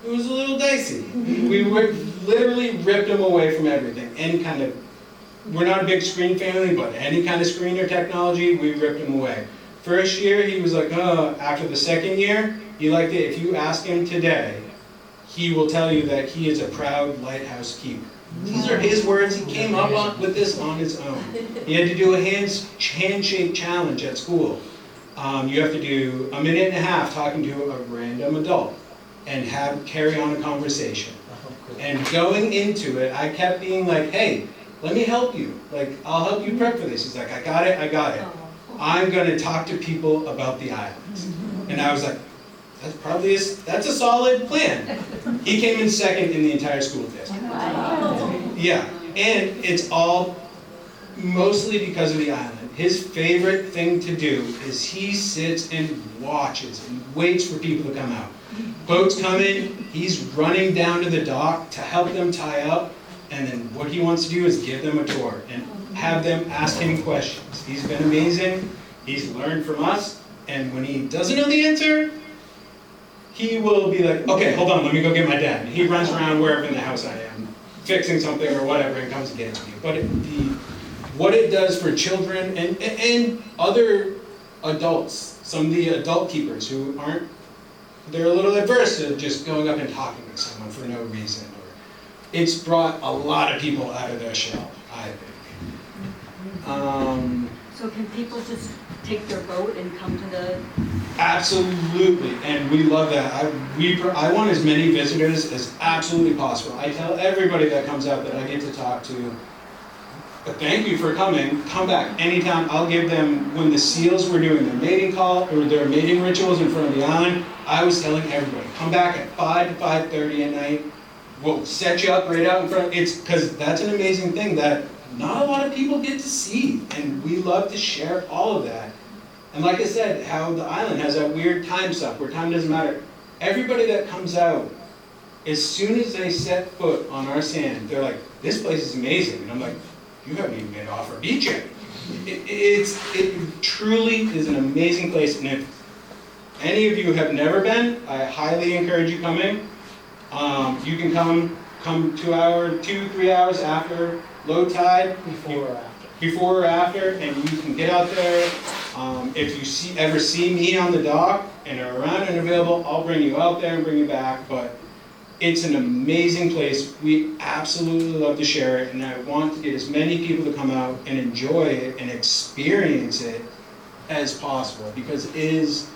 it was a little dicey. We literally ripped him away from everything. Any kind of, we're not a big screen family, but any kind of screen or technology, we ripped him away. First year, he was like, oh. After the second year, he liked it. If you ask him today, he will tell you that he is a proud lighthouse keeper. These are his words. He came up with this on his own. He had to do a handshake challenge at school. You have to do 1.5 minutes talking to a random adult and carry on a conversation. And going into it, I kept being like, hey, let me help you. Like, I'll help you prep for this. He's like, I got it. I'm going to talk to people about the islands. And I was like, that's a solid plan. He came in second in the entire school district. Yeah, and it's all mostly because of the island. His favorite thing to do is he sits and watches and waits for people to come out. Boats come in, he's running down to the dock to help them tie up, and then what he wants to do is give them a tour and have them ask him questions. He's been amazing, he's learned from us, and when he doesn't know the answer, he will be like, okay, hold on, let me go get my dad. And he runs around wherever in the house I am, fixing something or whatever, and comes and gets me. But what it does for children and other adults, some of the adult keepers who aren't, they're a little adverse to just going up and talking to someone for no reason. It's brought a lot of people out of their shell, I think. So can people just take their boat and come to the... Absolutely, and we love that. I want as many visitors as absolutely possible. I tell everybody that comes out that I get to talk to, thank you for coming, come back anytime. I'll give them, when the seals were doing their mating call, or their mating rituals in front of the island, I was telling everybody, come back at 5 to 5:30 at night, we'll set you up right out in front. It's because that's an amazing thing that not a lot of people get to see, and we love to share all of that. And like I said, how the island has that weird time suck where time doesn't matter. Everybody that comes out, as soon as they set foot on our sand, they're like, this place is amazing. And I'm like, you haven't even made off our beach yet. It truly is an amazing place. And if any of you have never been, I highly encourage you coming. You can come 2-3 hours after low tide. Before or after, and you can get out there. If you ever see me on the dock and are around and available, I'll bring you out there and bring you back. But It's an amazing place. We absolutely love to share it, and I want to get as many people to come out and enjoy it and experience it as possible, because it is,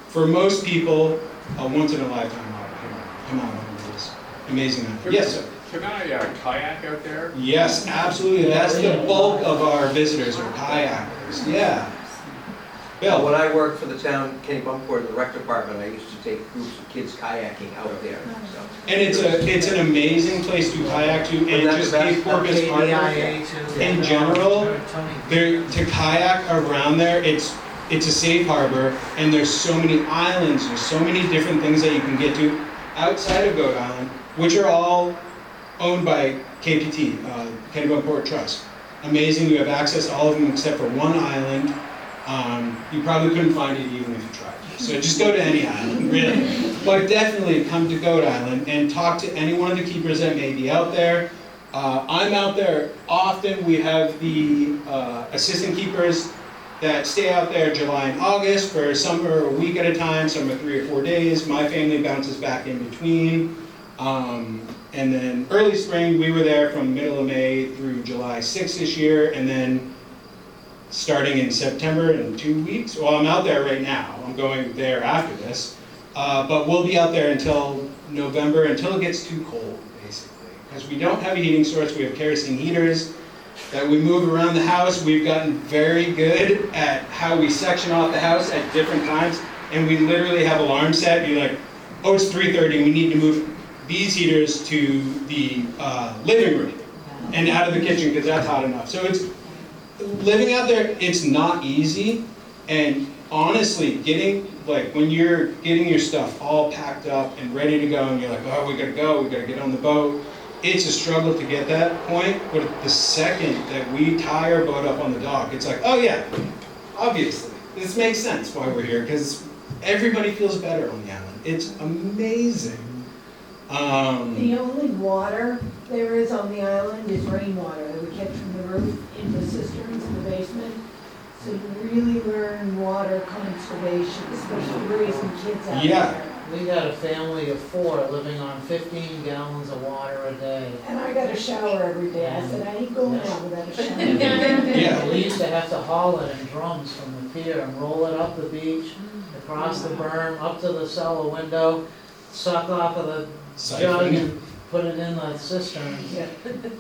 for most people, a once-in-a-lifetime opportunity. Come out on this amazing night. Yes, sir. Can I kayak out there? Yes, absolutely. That's the bulk of our visitors are kayakers. Yeah. Bill? When I worked for the town, Kennebunkport, in the rec department, I used to take groups of kids kayaking out there, so. And it's an amazing place to kayak to, and that's just the best Cape Porpoise Harbor KBIA too. in general. Tony. There, to kayak around there, it's a safe harbor, and there's so many islands, there's so many different things that you can get to outside of Goat Island, which are all owned by KPT, Kennebunkport Trust. Amazing, you have access to all of them except for one island. You probably couldn't find it even if you tried. So just go to any island, really. But definitely come to Goat Island and talk to any one of the keepers that may be out there. I'm out there often. We have the assistant keepers that stay out there July and August, for some are a week at a time, some are 3 or 4 days. My family bounces back in between. And then early spring, we were there from middle of May through July 6th this year, and then starting in September in 2 weeks. Well, I'm out there right now. I'm going there after this. But we'll be out there until November, until it gets too cold, basically. Because we don't have a heating source, we have kerosene heaters that we move around the house. We've gotten very good at how we section off the house at different times, and we literally have alarms set. You're like, oh, it's 3:30, we need to move these heaters to the living room and out of the kitchen because that's hot enough. So it's, living out there, it's not easy, and honestly, when you're getting your stuff all packed up and ready to go, and you're like, oh, we gotta get on the boat, it's a struggle to get that point, but the second that we tie our boat up on the dock, it's like, oh yeah, obviously, this makes sense why we're here, because everybody feels better on the island. It's amazing. The only water there is on the island is rainwater that we catch from the roof into cisterns in the basement. So you really learn water conservation, especially raising kids out Yeah. there. We had a family of 4 living on 15 gallons of water a day. And I got a shower every day. I said, I ain't going out without a shower. Yeah. We used to have to haul it in drums from the pier and roll it up the beach, across the berm, up to the cellar window, suck off of the jug and put it in the cistern. Yeah.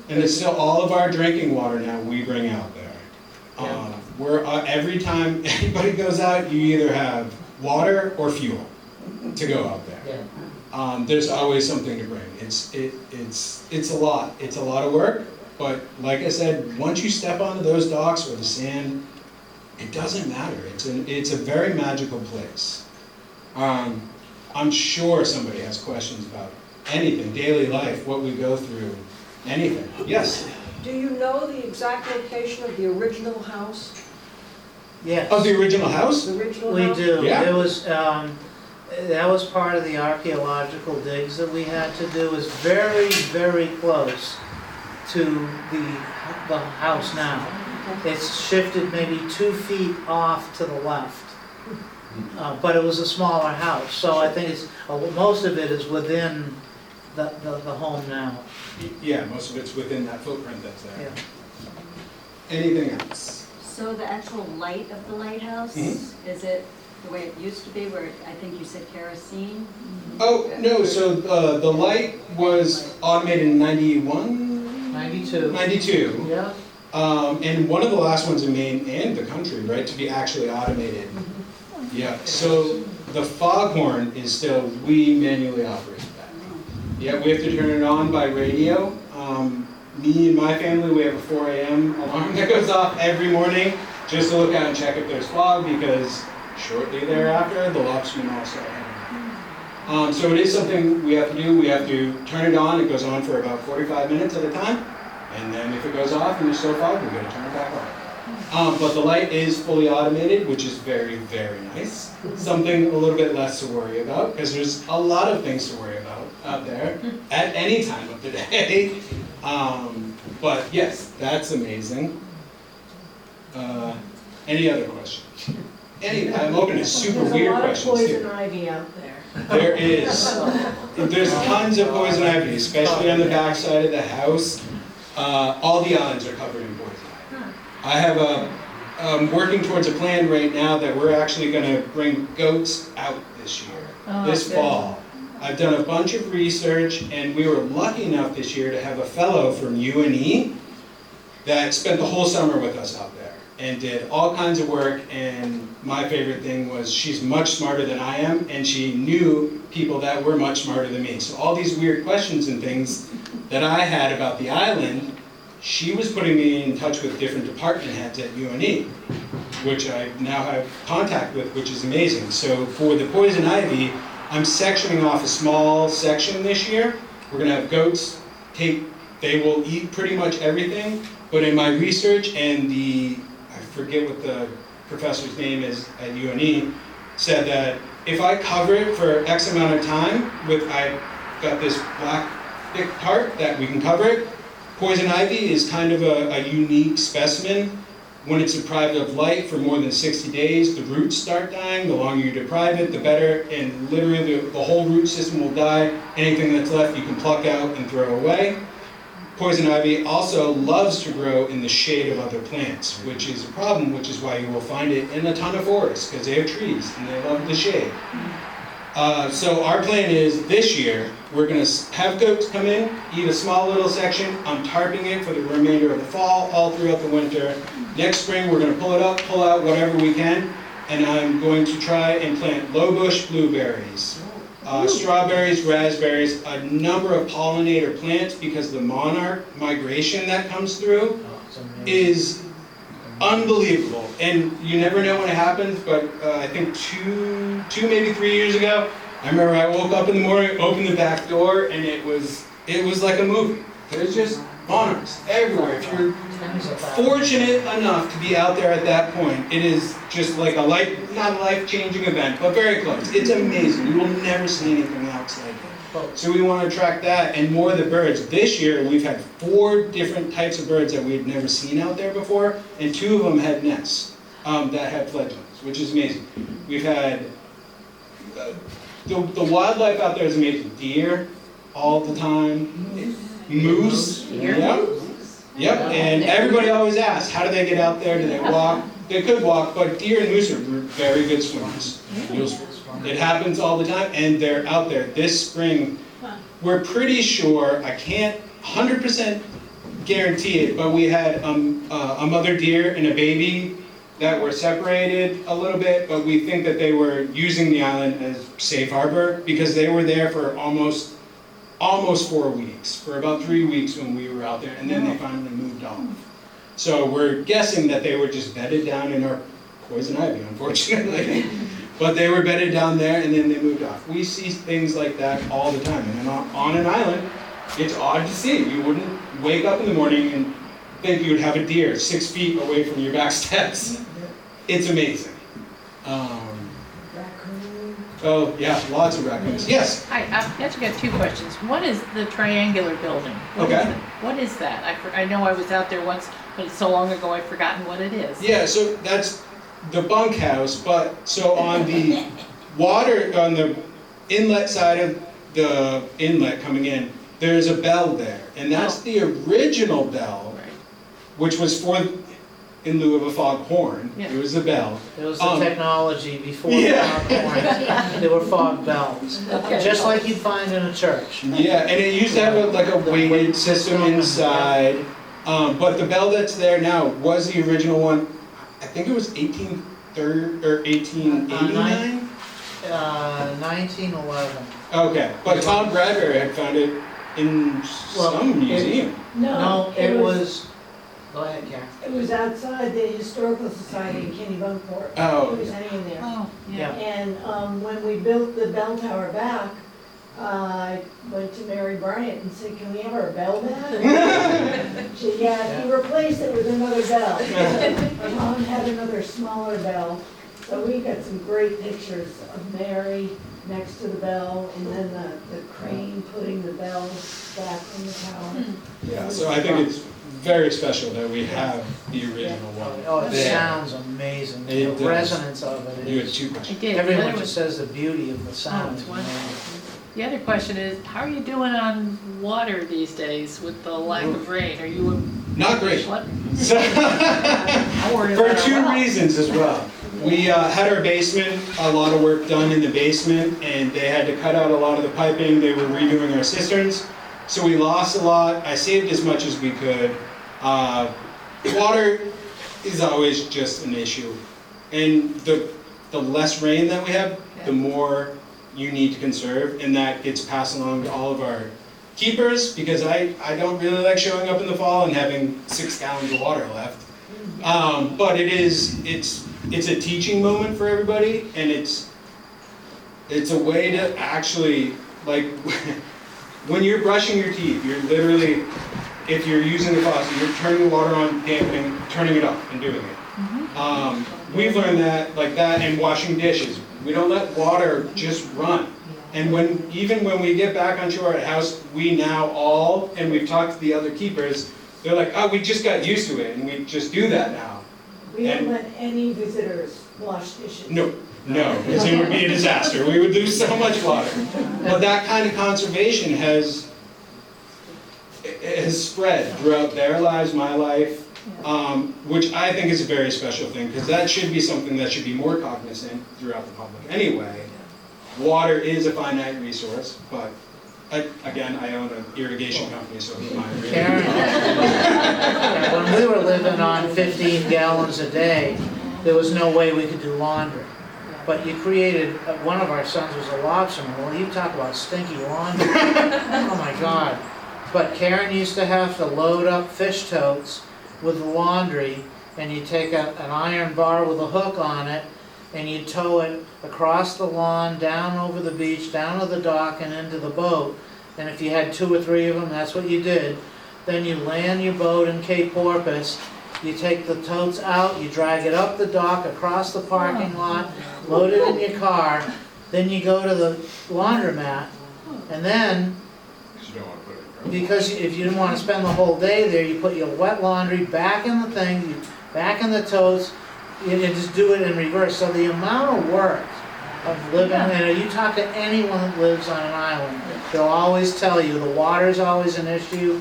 And it's still all of our drinking water now we bring out there. We're every time anybody goes out, you either have water or fuel to go out there. Yeah. There's always something to bring. It's a lot. It's a lot of work, but like I said, once you step onto those docks or the sand, it doesn't matter. It's a very magical place. I'm sure somebody has questions about anything, daily life, what we go through, anything. Yes? Do you know the exact location of the original house? Yes. Of the original house? The original We house? do. Yeah. It was, that was part of the archaeological digs that we had to do. It's very, very close to the house now. It's shifted maybe 2 feet off to the left. But it was a smaller house, so I think it's, most of it is within the home now. Yeah, most of it's within that footprint that's there. Yeah. Anything else? So the actual light of the lighthouse, is it the way it used to be, where I think you said kerosene? Oh, no, so the light was automated in 91? 92. 92. Yeah. And one of the last ones in Maine and the country, right, to be actually automated. Yeah, so the foghorn is still, we manually operate that. Yeah, we have to turn it on by radio. Me and my family, we have a 4 a.m. alarm that goes off every morning just to look out and check if there's fog, because shortly thereafter, the lobstermen all start heading. So it is something we have to do. We have to turn it on. It goes on for about 45 minutes at a time. And then if it goes off and there's still fog, we're going to turn it back on. But the light is fully automated, which is very, very nice. Something a little bit less to worry about, because there's a lot of things to worry about out there at any time of the day. But yes, that's amazing. Any other questions? I'm open to super weird questions There's a too. lot of poison ivy out there. There is. There's tons of poison ivy, especially on the backside of the house. All the islands are covered in poison ivy. I have I'm working towards a plan right now that we're actually going to bring goats out this year, this fall. I've done a bunch of research, and we were lucky enough this year to have a fellow from UNE that spent the whole summer with us out there and did all kinds of work. And my favorite thing was she's much smarter than I am, and she knew people that were much smarter than me. So all these weird questions and things that I had about the island, she was putting me in touch with different department heads at UNE, which I now have contact with, which is amazing. So for the poison ivy, I'm sectioning off a small section this year. We're gonna have goats they will eat pretty much everything, but in my research and I forget what the professor's name is at UNE, said that if I cover it for X amount of time I got this black thick tarp that we can cover it. Poison ivy is kind of a unique specimen. When it's deprived of light for more than 60 days, the roots start dying. The longer you deprive it, the better, and literally the whole root system will die. Anything that's left you can pluck out and throw away. Poison ivy also loves to grow in the shade of other plants, which is a problem, which is why you will find it in a ton of forests, because they have trees and they love the shade. So our plan is this year, we're going to have goats come in, eat a small little section. I'm tarping it for the remainder of the fall, all throughout the winter. Next spring, we're going to pull it up, pull out whatever we can, and I'm going to try and plant low bush blueberries, strawberries, raspberries, a number of pollinator plants, because the monarch migration that comes through is unbelievable. And you never know when it happens, but I think two, maybe 3 years ago, I remember I woke up in the morning, opened the back door, and it was like a movie. There's just monarchs everywhere. If you're fortunate enough to be out there at that point, it is just like not a life-changing event, but very close. It's amazing. You will never see anything else like it. So we want to track that and more of the birds. This year, we've had 4 different types of birds that we had never seen out there before, and 2 of them had nests that had fledglings, which is amazing. We've had the wildlife out there is amazing. Deer all the time. Moose. Yep. And everybody always asks, how do they get out there? Do they walk? They could walk, but deer and moose are very good swimmers. It happens all the time, and they're out there. This spring, we're pretty sure, I can't 100% guarantee it, but we had a mother deer and a baby that were separated a little bit, but we think that they were using the island as safe harbor, because they were there for almost 4 weeks, for about 3 weeks when we were out there, and then they finally moved off. So we're guessing that they were just bedded down in our poison ivy, unfortunately. But they were bedded down there, and then they moved off. We see things like that all the time. And on an island, it's odd to see. You wouldn't wake up in the morning and think you would have a deer 6 feet away from your back steps. It's amazing. Oh, yeah, lots of raccoons. Yes? Hi, I've actually got 2 questions. One is the triangular building. What is that? I know I was out there once, but it's so long ago I've forgotten what it is. Yeah, so that's the bunkhouse, but so on the water, on the inlet side of the inlet coming in, there's a bell there. And that's the original bell, which was in lieu of a foghorn. Yeah. It was the bell. It was the technology before the foghorns. There were fog bells, just like you'd find in a church. Yeah, and it used to have a weighted system inside. But the bell that's there now was the original one. I think it was 1889? 1911. Okay, but Tom Bradbury had found it in some museum. No, it was. Go ahead, Karen. It was outside the Historical Society in Kennebunkport. Oh. It was hanging there. Oh, yeah. And when we built the bell tower back, I went to Mary Bryant and said, can we have our bell back? She said, yeah, he replaced it with another bell. My mom had another smaller bell. So we got some great pictures of Mary next to the bell, and then the crane putting the bell back in the tower. Yeah, so I think it's very special that we have the original one. Oh, it there. sounds amazing, the It does. resonance of it You had is. 2 questions. I did. Everyone The other just says the beauty of the sound. it's wonderful. The other question is, how are you doing on water these days with the lack of rain? Are you Not great. what? So, I'm worried for about our 2 well. reasons as well. We had our basement, a lot of work done in the basement, and they had to cut out a lot of the piping. They were redoing our cisterns, so we lost a lot. I saved as much as we could. Water is always just an issue, and the less rain that we have, the more you need to conserve, and that gets passed along to all of our keepers, because I don't really like showing up in the fall and having 6 gallons of water left. But it's a teaching moment for everybody, and it's a way to actually, like, when you're brushing your teeth, you're literally, if you're using the faucet, you're turning the water on, dampening, turning it off, and doing it. We've learned that, like that, and washing dishes. We don't let water just run. And even when we get back onto our house, we now all, and we've talked to the other keepers, they're like, oh, we just got used to it, and we just do that now. We don't And- let any visitors wash dishes. No, because it would be a disaster. We would lose so much water. But that kind of conservation has spread throughout their lives, my life, which I think is a very special thing, because that should be something that should be more cognizant throughout the public anyway. Water is a finite resource, but again, I own an irrigation company, so who am I really? Karen, when we were living on 15 gallons a day, there was no way we could do laundry. But you created, one of our sons was a lobsterman. Well, you talk about stinky laundry. Oh my God. But Karen used to have to load up fish totes with laundry, and you take an iron bar with a hook on it, and you tow it across the lawn, down over the beach, down to the dock, and into the boat. And if you had 2 or 3 of them, that's what you did. Then you land your boat in Cape Porpoise, you take the totes out, you drag it up the dock, across the parking lot, load it in your car, then you go to the laundromat, and then, because if you didn't want to spend the whole day there, you put your wet laundry back in the thing, back in the totes, you just do it in reverse. So the amount of work of living, and you talk to anyone that lives on an island, they'll always tell you the water's always an issue,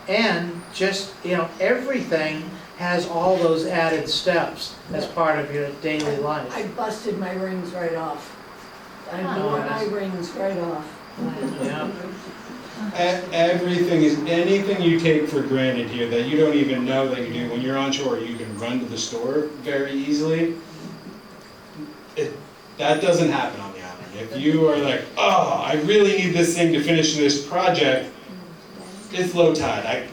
and just, everything has all those added steps as part of your daily life. I busted my rings right off. I wore my rings right off. Yeah. Everything is, anything you take for granted here that you don't even know that you do, when you're on shore, you can run to the store very easily. That doesn't happen on the island. If you are like, oh, I really need this thing to finish this project, it's low tide.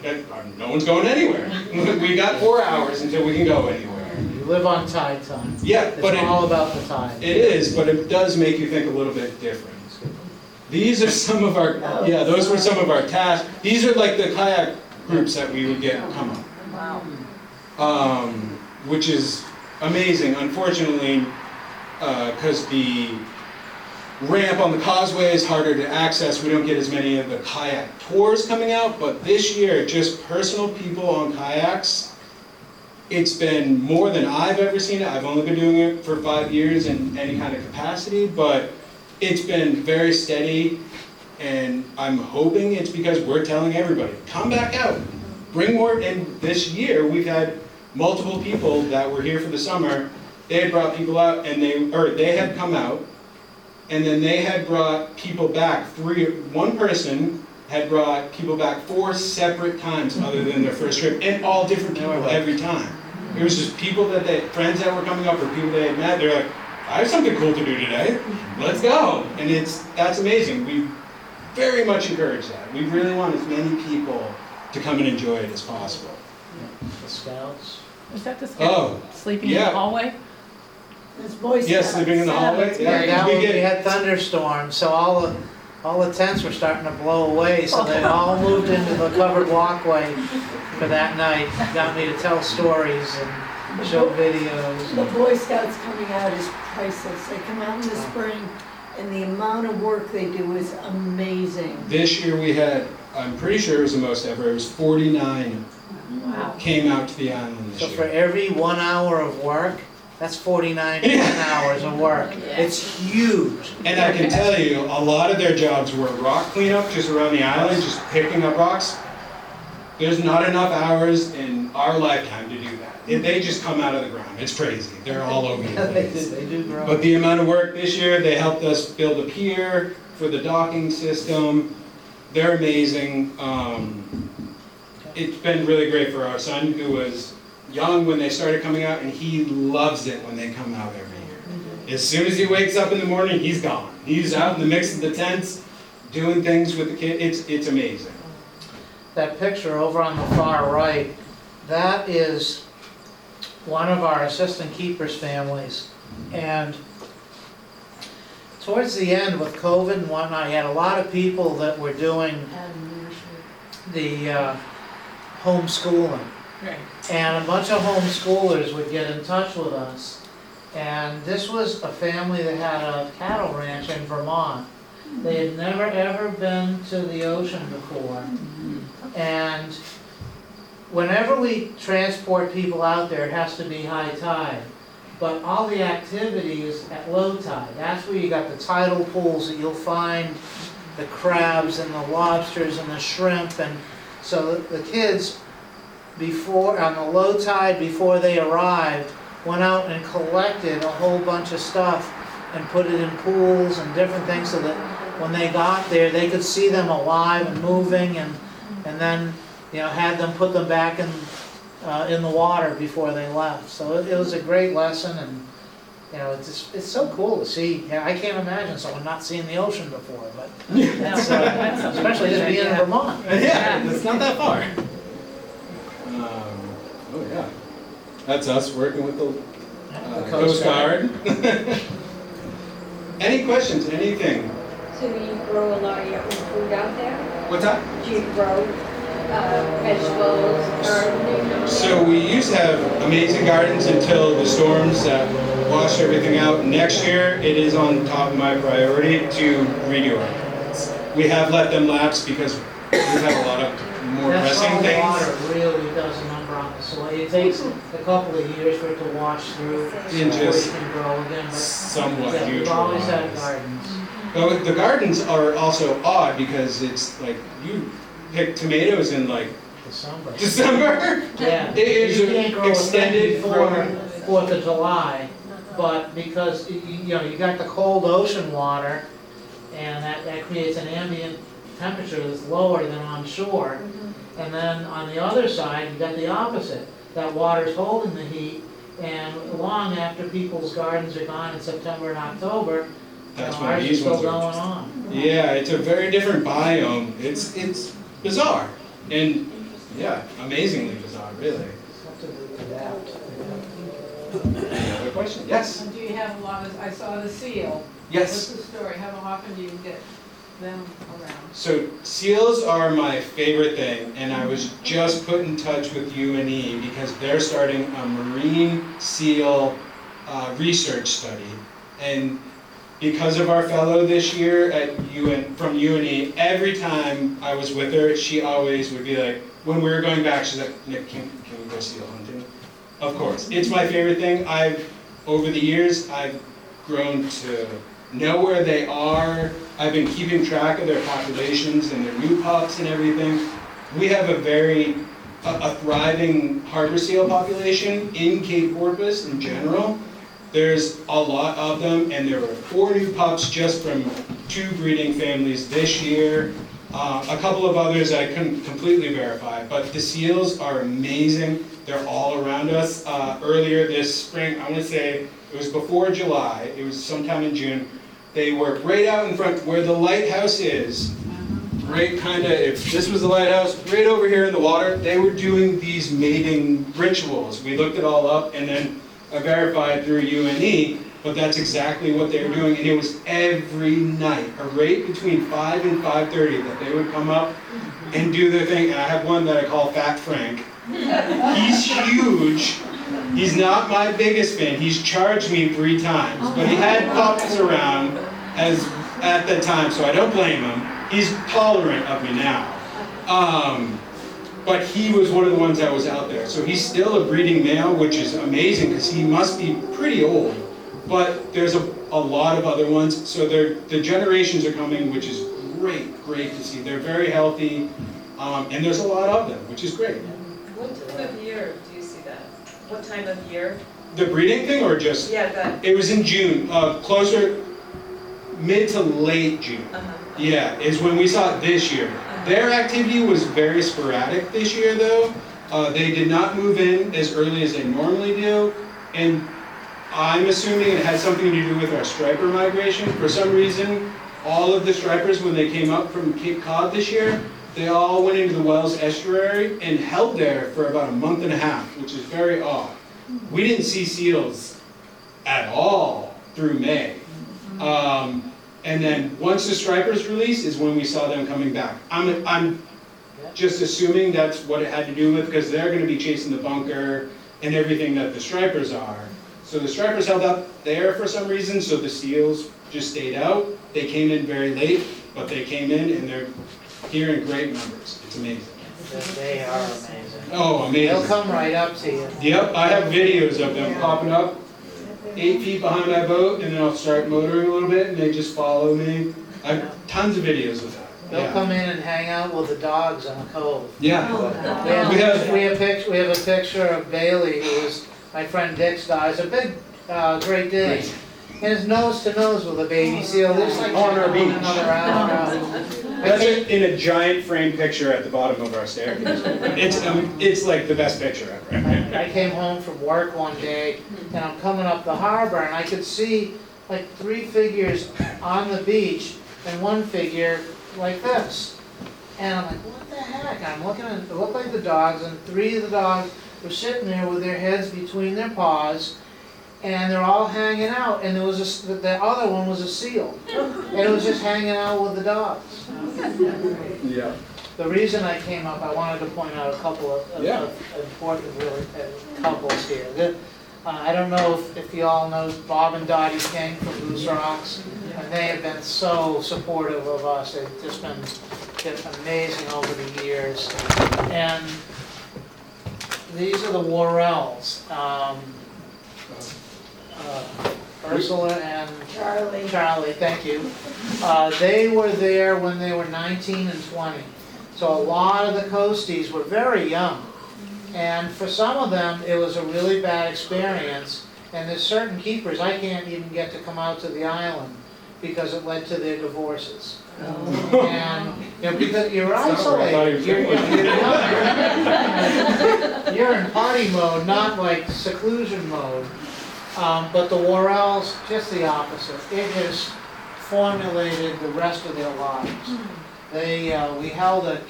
No one's going anywhere. We got 4 hours until we can go anywhere. You live on tide time. Yeah, but It's all about the tide. it is, but it does make you think a little bit different. These are some of our, those were some of our tasks. These are like the kayak groups that we would get come up. Wow. Which is amazing. Unfortunately, because the ramp on the causeway is harder to access, we don't get as many of the kayak tours coming out, but this year, just personal people on kayaks, it's been more than I've ever seen it. I've only been doing it for 5 years in any kind of capacity, but it's been very steady, and I'm hoping it's because we're telling everybody, come back out, bring more. And this year, we've had multiple people that were here for the summer. They had brought people out, and they had come out, and then they had brought people back. One person had brought people back 4 separate times other than their first trip, and all different people every time. It was just people friends that were coming up, or people they had met. They're like, I have something cool to do today. Let's go. And that's amazing. We very much encourage that. We really want as many people to come and enjoy it as possible. The Scouts. Is that the Oh, sleeping in yeah. the hallway? It's Boy Scouts. Yes, sleeping in the hallway. Yeah, we we had thunderstorms, so all the tents were starting to blow away, so they all moved into the covered walkway for that night. Got me to tell stories and show videos. The Boy Scouts coming out is priceless. They come out in the spring, and the amount of work they do is amazing. This year we had, I'm pretty sure it was the most ever, it was 49 came out to the island So this for year. every 1 hour of work, that's 49 hours of work. It's huge. And I can tell you, a lot of their jobs were rock cleanup just around the island, just picking up rocks. There's not enough hours in our lifetime to do that. They just come out of the ground. It's crazy. They're all over the place. They do grow. But the amount of work this year, they helped us build a pier for the docking system. They're amazing. It's been really great for our son, who was young when they started coming out, and he loves it when they come out every year. As soon as he wakes up in the morning, he's gone. He's out in the mix of the tents, doing things with the kids. It's amazing. That picture over on the far right, that is one of our assistant keepers' families. And towards the end with COVID and whatnot, you had a lot of people that were doing the homeschooling. Right. And a bunch of homeschoolers would get in touch with us. And this was a family that had a cattle ranch in Vermont. They had never ever been to the ocean before. And whenever we transport people out there, it has to be high tide. But all the activity is at low tide. That's where you got the tidal pools that you'll find the crabs and the lobsters and the shrimp. And so the kids, before on the low tide, before they arrived, went out and collected a whole bunch of stuff and put it in pools and different things so that when they got there, they could see them alive and moving, and then, you know, had them put them back in the water before they left. So it was a great lesson, and you know, it's so cool to see. Yeah, I can't imagine someone not seeing the ocean before, but it's, especially just being in Vermont. Yeah, it's not that far. Oh yeah, that's us working with the Coast Guard. Any questions? Anything? So you grow a lot of your own food out there? What's that? Do you grow vegetables, gardening? So we used to have amazing gardens until the storms that washed everything out. Next year, it is on top of my priority to redo our gardens. We have let them lapse because we've had a lot of more That pressing salt things. water really does a number on the soil. It takes a couple of years for it to wash through before it just can grow again. But somewhat yeah, we've neutral. always had gardens. But the gardens are also odd because it's like you pick tomatoes in like December. December. Yeah. It is You can't grow extended before from 4th of July, but because you know you got the cold ocean water, and that creates an ambient temperature that's lower than on shore. And then on the other side, you got the opposite. That water's holding the heat, and long after people's gardens are gone in September and October, That's you know, when ours is these still ones going are. on. Yeah, it's a very different biome. It's bizarre and yeah, amazingly bizarre, really. Have to adapt. Any other question? Yes. Do you have a lot of, I saw the seal. Yes. What's the story? How often do you get them around? So seals are my favorite thing, and I was just put in touch with UNE because they're starting a marine seal research study. And because of our fellow this year at from UNE, every time I was with her, she always would be like, when we were going back, she's like, Nick, can we go seal hunting? Of course. It's my favorite thing. Over the years, I've grown to know where they are. I've been keeping track of their populations and their new pups and everything. We have a thriving harbor seal population in Cape Porpoise in general. There's a lot of them, and there were 4 new pups just from 2 breeding families this year. A couple of others I couldn't completely verify, but the seals are amazing. They're all around us. Earlier this spring, I want to say it was before July, it was sometime in June, they were right out in front where the lighthouse is, right kind of, if this was the lighthouse, right over here in the water, they were doing these mating rituals. We looked it all up, and then I verified through UNE, but that's exactly what they were doing, and it was every night, right between 5 and 5:30, that they would come up and do their thing. And I have one that I call Fat Frank. He's huge. He's not my biggest fan. He's charged me 3 times, but he had pups around at the time, so I don't blame him. He's tolerant of me now. but he was one of the ones that was out there. So he's still a breeding male, which is amazing because he must be pretty old. But there's a lot of other ones. So the generations are coming, which is great to see. They're very healthy, and there's a lot of them, which is great. What time of year do you see that? What time of year? The breeding thing, or just? Yeah, that. It was in June, closer, mid to late June. Yeah, is when we saw it this year. Their activity was very sporadic this year, though. They did not move in as early as they normally do, and I'm assuming it had something to do with our striper migration. For some reason, all of the stripers, when they came up from Cape Cod this year, they all went into the Wells Estuary and held there for about a month and a half, which is very odd. We didn't see seals at all through May. And then once the stripers released is when we saw them coming back. I'm just assuming that's what it had to do with, because they're going to be chasing the bunker and everything that the stripers are. So the stripers held up there for some reason, so the seals just stayed out. They came in very late, but they came in and they're here in great numbers. It's amazing. They are amazing. Oh, amazing. They'll come right up to you. Yep, I have videos of them popping up 8 feet behind my boat, and then I'll start motoring a little bit, and they just follow me. I have tons of videos of that. They'll come in and hang out with the dogs on the cove. Yeah. We have a picture of Bailey, who is my friend Dick's dog. He's a big Great Dane. And it's nose to nose with a baby seal. They're just like On our beach. another round. That's in a giant frame picture at the bottom of our staircase. It's like the best picture ever. I came home from work one day, and I'm coming up the harbor, and I could see like 3 figures on the beach, and 1 figure like this. And I'm like, what the heck? And I'm looking at it, looked like the dogs, and 3 of the dogs were sitting there with their heads between their paws, and they're all hanging out, and the other one was a seal. And it was just hanging out with the dogs. Yeah. The reason I came up, I wanted to point out a couple of important couples here. I don't know if you all know Bob and Dottie King from Goose Rocks, and they have been so supportive of us. They've just been amazing over the years. And these are the Worrells. Ursula and Charlie, thank you. They were there when they were 19 and 20. So a lot of the coasties were very young. And for some of them, it was a really bad experience. And there's certain keepers, I can't even get to come out to the island because it led to their divorces. And because you're isolated, you're in party mode, not like seclusion mode. But the Worrells, just the opposite. It has formulated the rest of their lives. We held a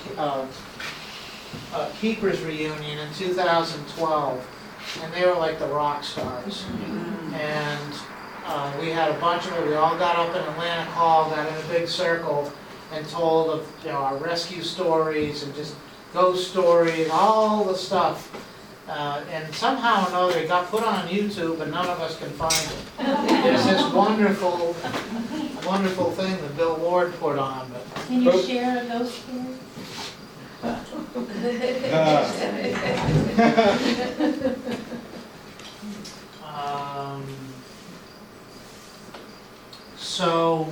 keepers reunion in 2012, and they were like the rock stars. And we had a bunch of them. We all got up in Atlantic Hall, got in a big circle, and told of our rescue stories and just ghost stories, all the stuff. And somehow or another it got put on YouTube, and none of us can find it. There's this wonderful thing that Bill Ward put on. But Can you share those stories? So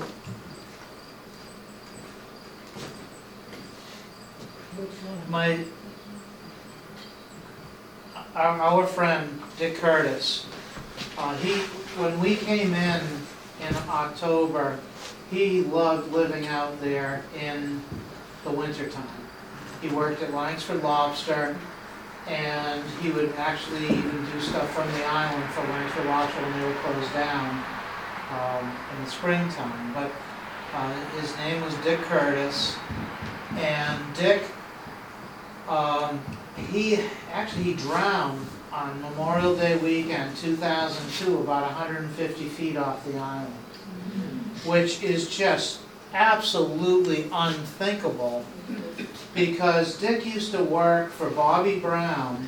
our friend Dick Curtis, when we came in October, he loved living out there in the wintertime. He worked at Langsford Lobster, and he would actually even do stuff from the island for Langsford Lobster when they were closed down in the springtime. But his name was Dick Curtis, and Dick, he drowned on Memorial Day weekend 2002 about 150 feet off the island, which is just absolutely unthinkable, because Dick used to work for Bobby Brown,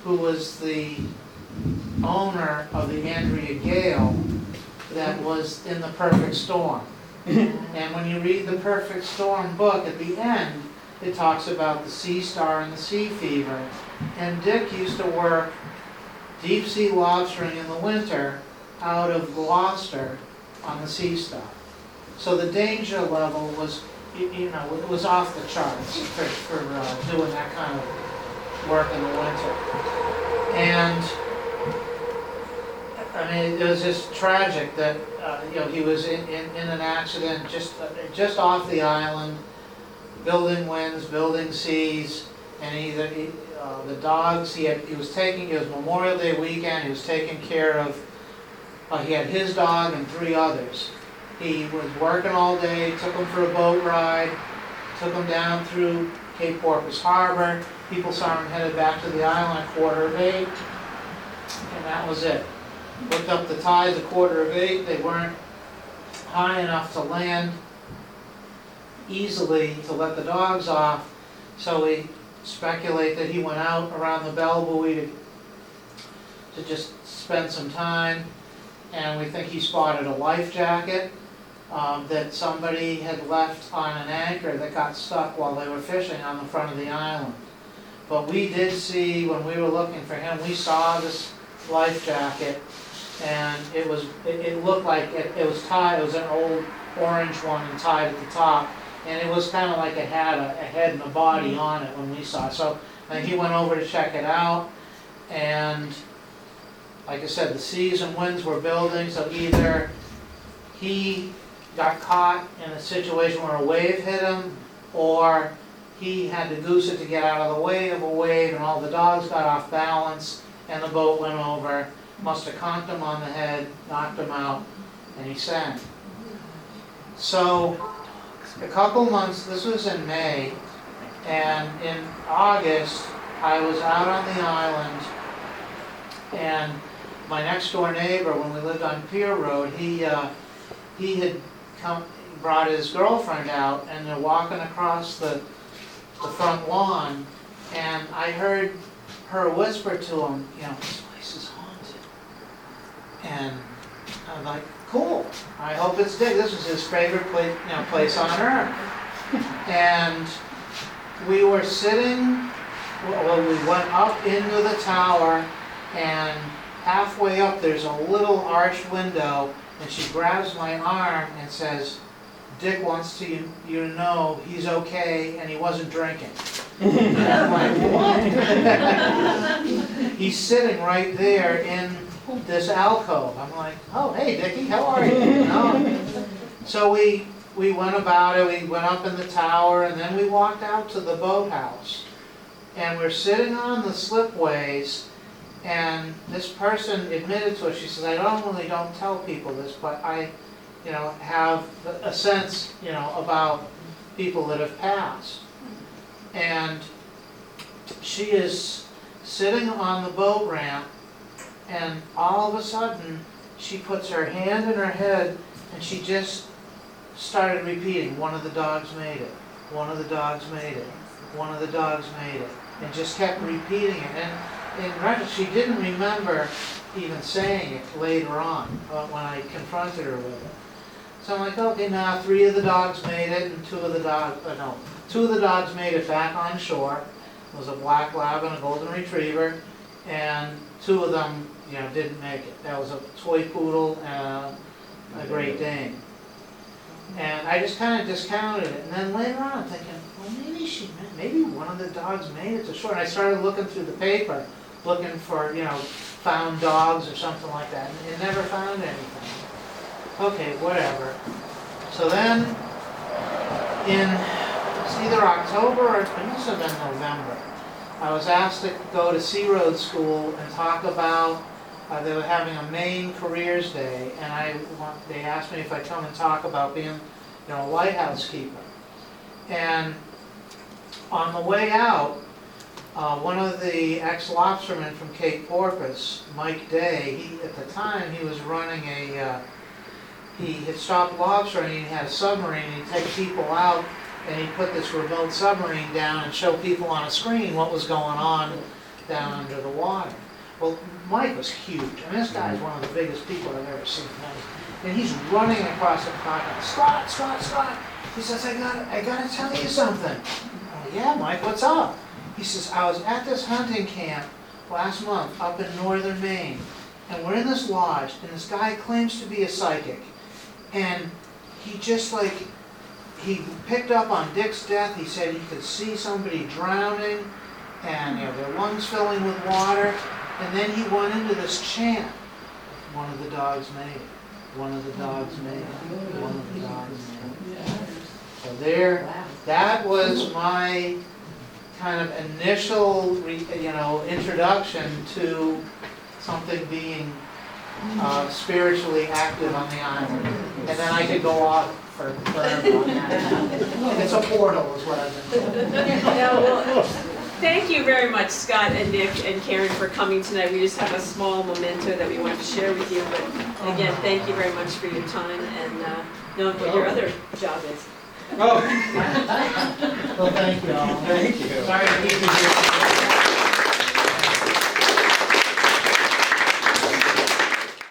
who was the owner of the Andrea Gale that was in The Perfect Storm. And when you read The Perfect Storm book, at the end, it talks about the sea star and the sea fever. And Dick used to work deep sea lobstering in the winter out of Gloucester on the sea star. So the danger level was, you know, it was off the charts for doing that kind of work in the winter. And I mean, it was just tragic that, you know, he was in an accident just off the island, building winds, building seas, and the dogs, it was Memorial Day weekend, he was taking care of, he had his dog and 3 others. He was working all day, took them for a boat ride, took them down through Cape Porpoise Harbor. People saw him headed back to the island at 7:45, and that was it. Looked up the tides at 7:45, they weren't high enough to land easily to let the dogs off, so we speculate that he went out around the Belle Buoy to just spend some time, and we think he spotted a life jacket that somebody had left on an anchor that got stuck while they were fishing on the front of the island. But we did see, when we were looking for him, we saw this life jacket, and it looked like it was tied, it was an old orange one and tied at the top, and it was kind of like it had a head and a body on it when we saw it. So he went over to check it out, and like I said, the seas and winds were building, so either he got caught in a situation where a wave hit him, or he had to goose it to get out of the way of a wave, and all the dogs got off balance, and the boat went over, must have conked him on the head, knocked him out, and he sank. So, a couple months, this was in May, and in August, I was out on the island, and my next door neighbor, when we lived on Pier Road, he had brought his girlfriend out, and they're walking across the front lawn, and I heard her whisper to him, you know, this place is haunted. And I'm like, cool, I hope it's Dick. This was his favorite place on earth. And we were sitting, well, we went up into the tower, and halfway up there's a little arched window, and she grabs my arm and says, Dick wants you to know he's okay and he wasn't drinking. And I'm like, what? He's sitting right there in this alcove. I'm like, oh, hey, Dickie, how are you? You know? So we went about it, we went up in the tower, and then we walked out to the boathouse. And we're sitting on the slipways, and this person admitted to us, she says, I normally don't tell people this, but I have a sense, about people that have passed. And she is sitting on the boat ramp, and all of a sudden, she puts her hand in her head, and she just started repeating, one of the dogs made it, one of the dogs made it, one of the dogs made it, and just kept repeating it. And in retrospect, she didn't remember even saying it later on, when I confronted her with it. So I'm like, okay, now 3 of the dogs made it, and 2 of the dogs made it back on shore. It was a black lab and a golden retriever, and 2 of them, didn't make it. That was a toy poodle and a Great Dane. And I just kind of discounted it. And then later on, I'm thinking, well, maybe one of the dogs made it to shore. And I started looking through the paper, looking for, found dogs or something like that, and it never found anything. Okay, whatever. So then, it's either October or it must have been November, I was asked to go to Sea Road School and talk about, they were having a Maine Careers Day, and they asked me if I'd come and talk about being, a lighthouse keeper. And on the way out, one of the ex-lobstermen from Cape Porpoise, Mike Day, at the time he was running he had stopped lobstering, and he had a submarine, and he'd take people out, and he'd put this remote submarine down and show people on a screen what was going on down under the water. Well, Mike was huge. I mean, this guy is one of the biggest people I've ever seen. And he's running across the continent. Scott! He says, I gotta tell you something. I'm yeah, Mike, what's up? He says, I was at this hunting camp last month up in northern Maine, and we're in this lodge, and this guy claims to be a psychic. And he just like, he picked up on Dick's death. He said he could see somebody drowning, and their lungs filling with water. And then he went into this chant. One of the dogs made it. One of the dogs made it. One of the dogs made it. So there, that was my kind of initial, introduction to something being spiritually active on the island. And then I could go off for forever on that. It's a portal is what I've been told. Yeah, well, thank you very much, Scott and Nick and Karen, for coming tonight. We just have a small memento that we wanted to share with you. But again, thank you very much for your time and knowing what your other job is. Oh, Well, thank you all. thank you. Sorry to keep you here.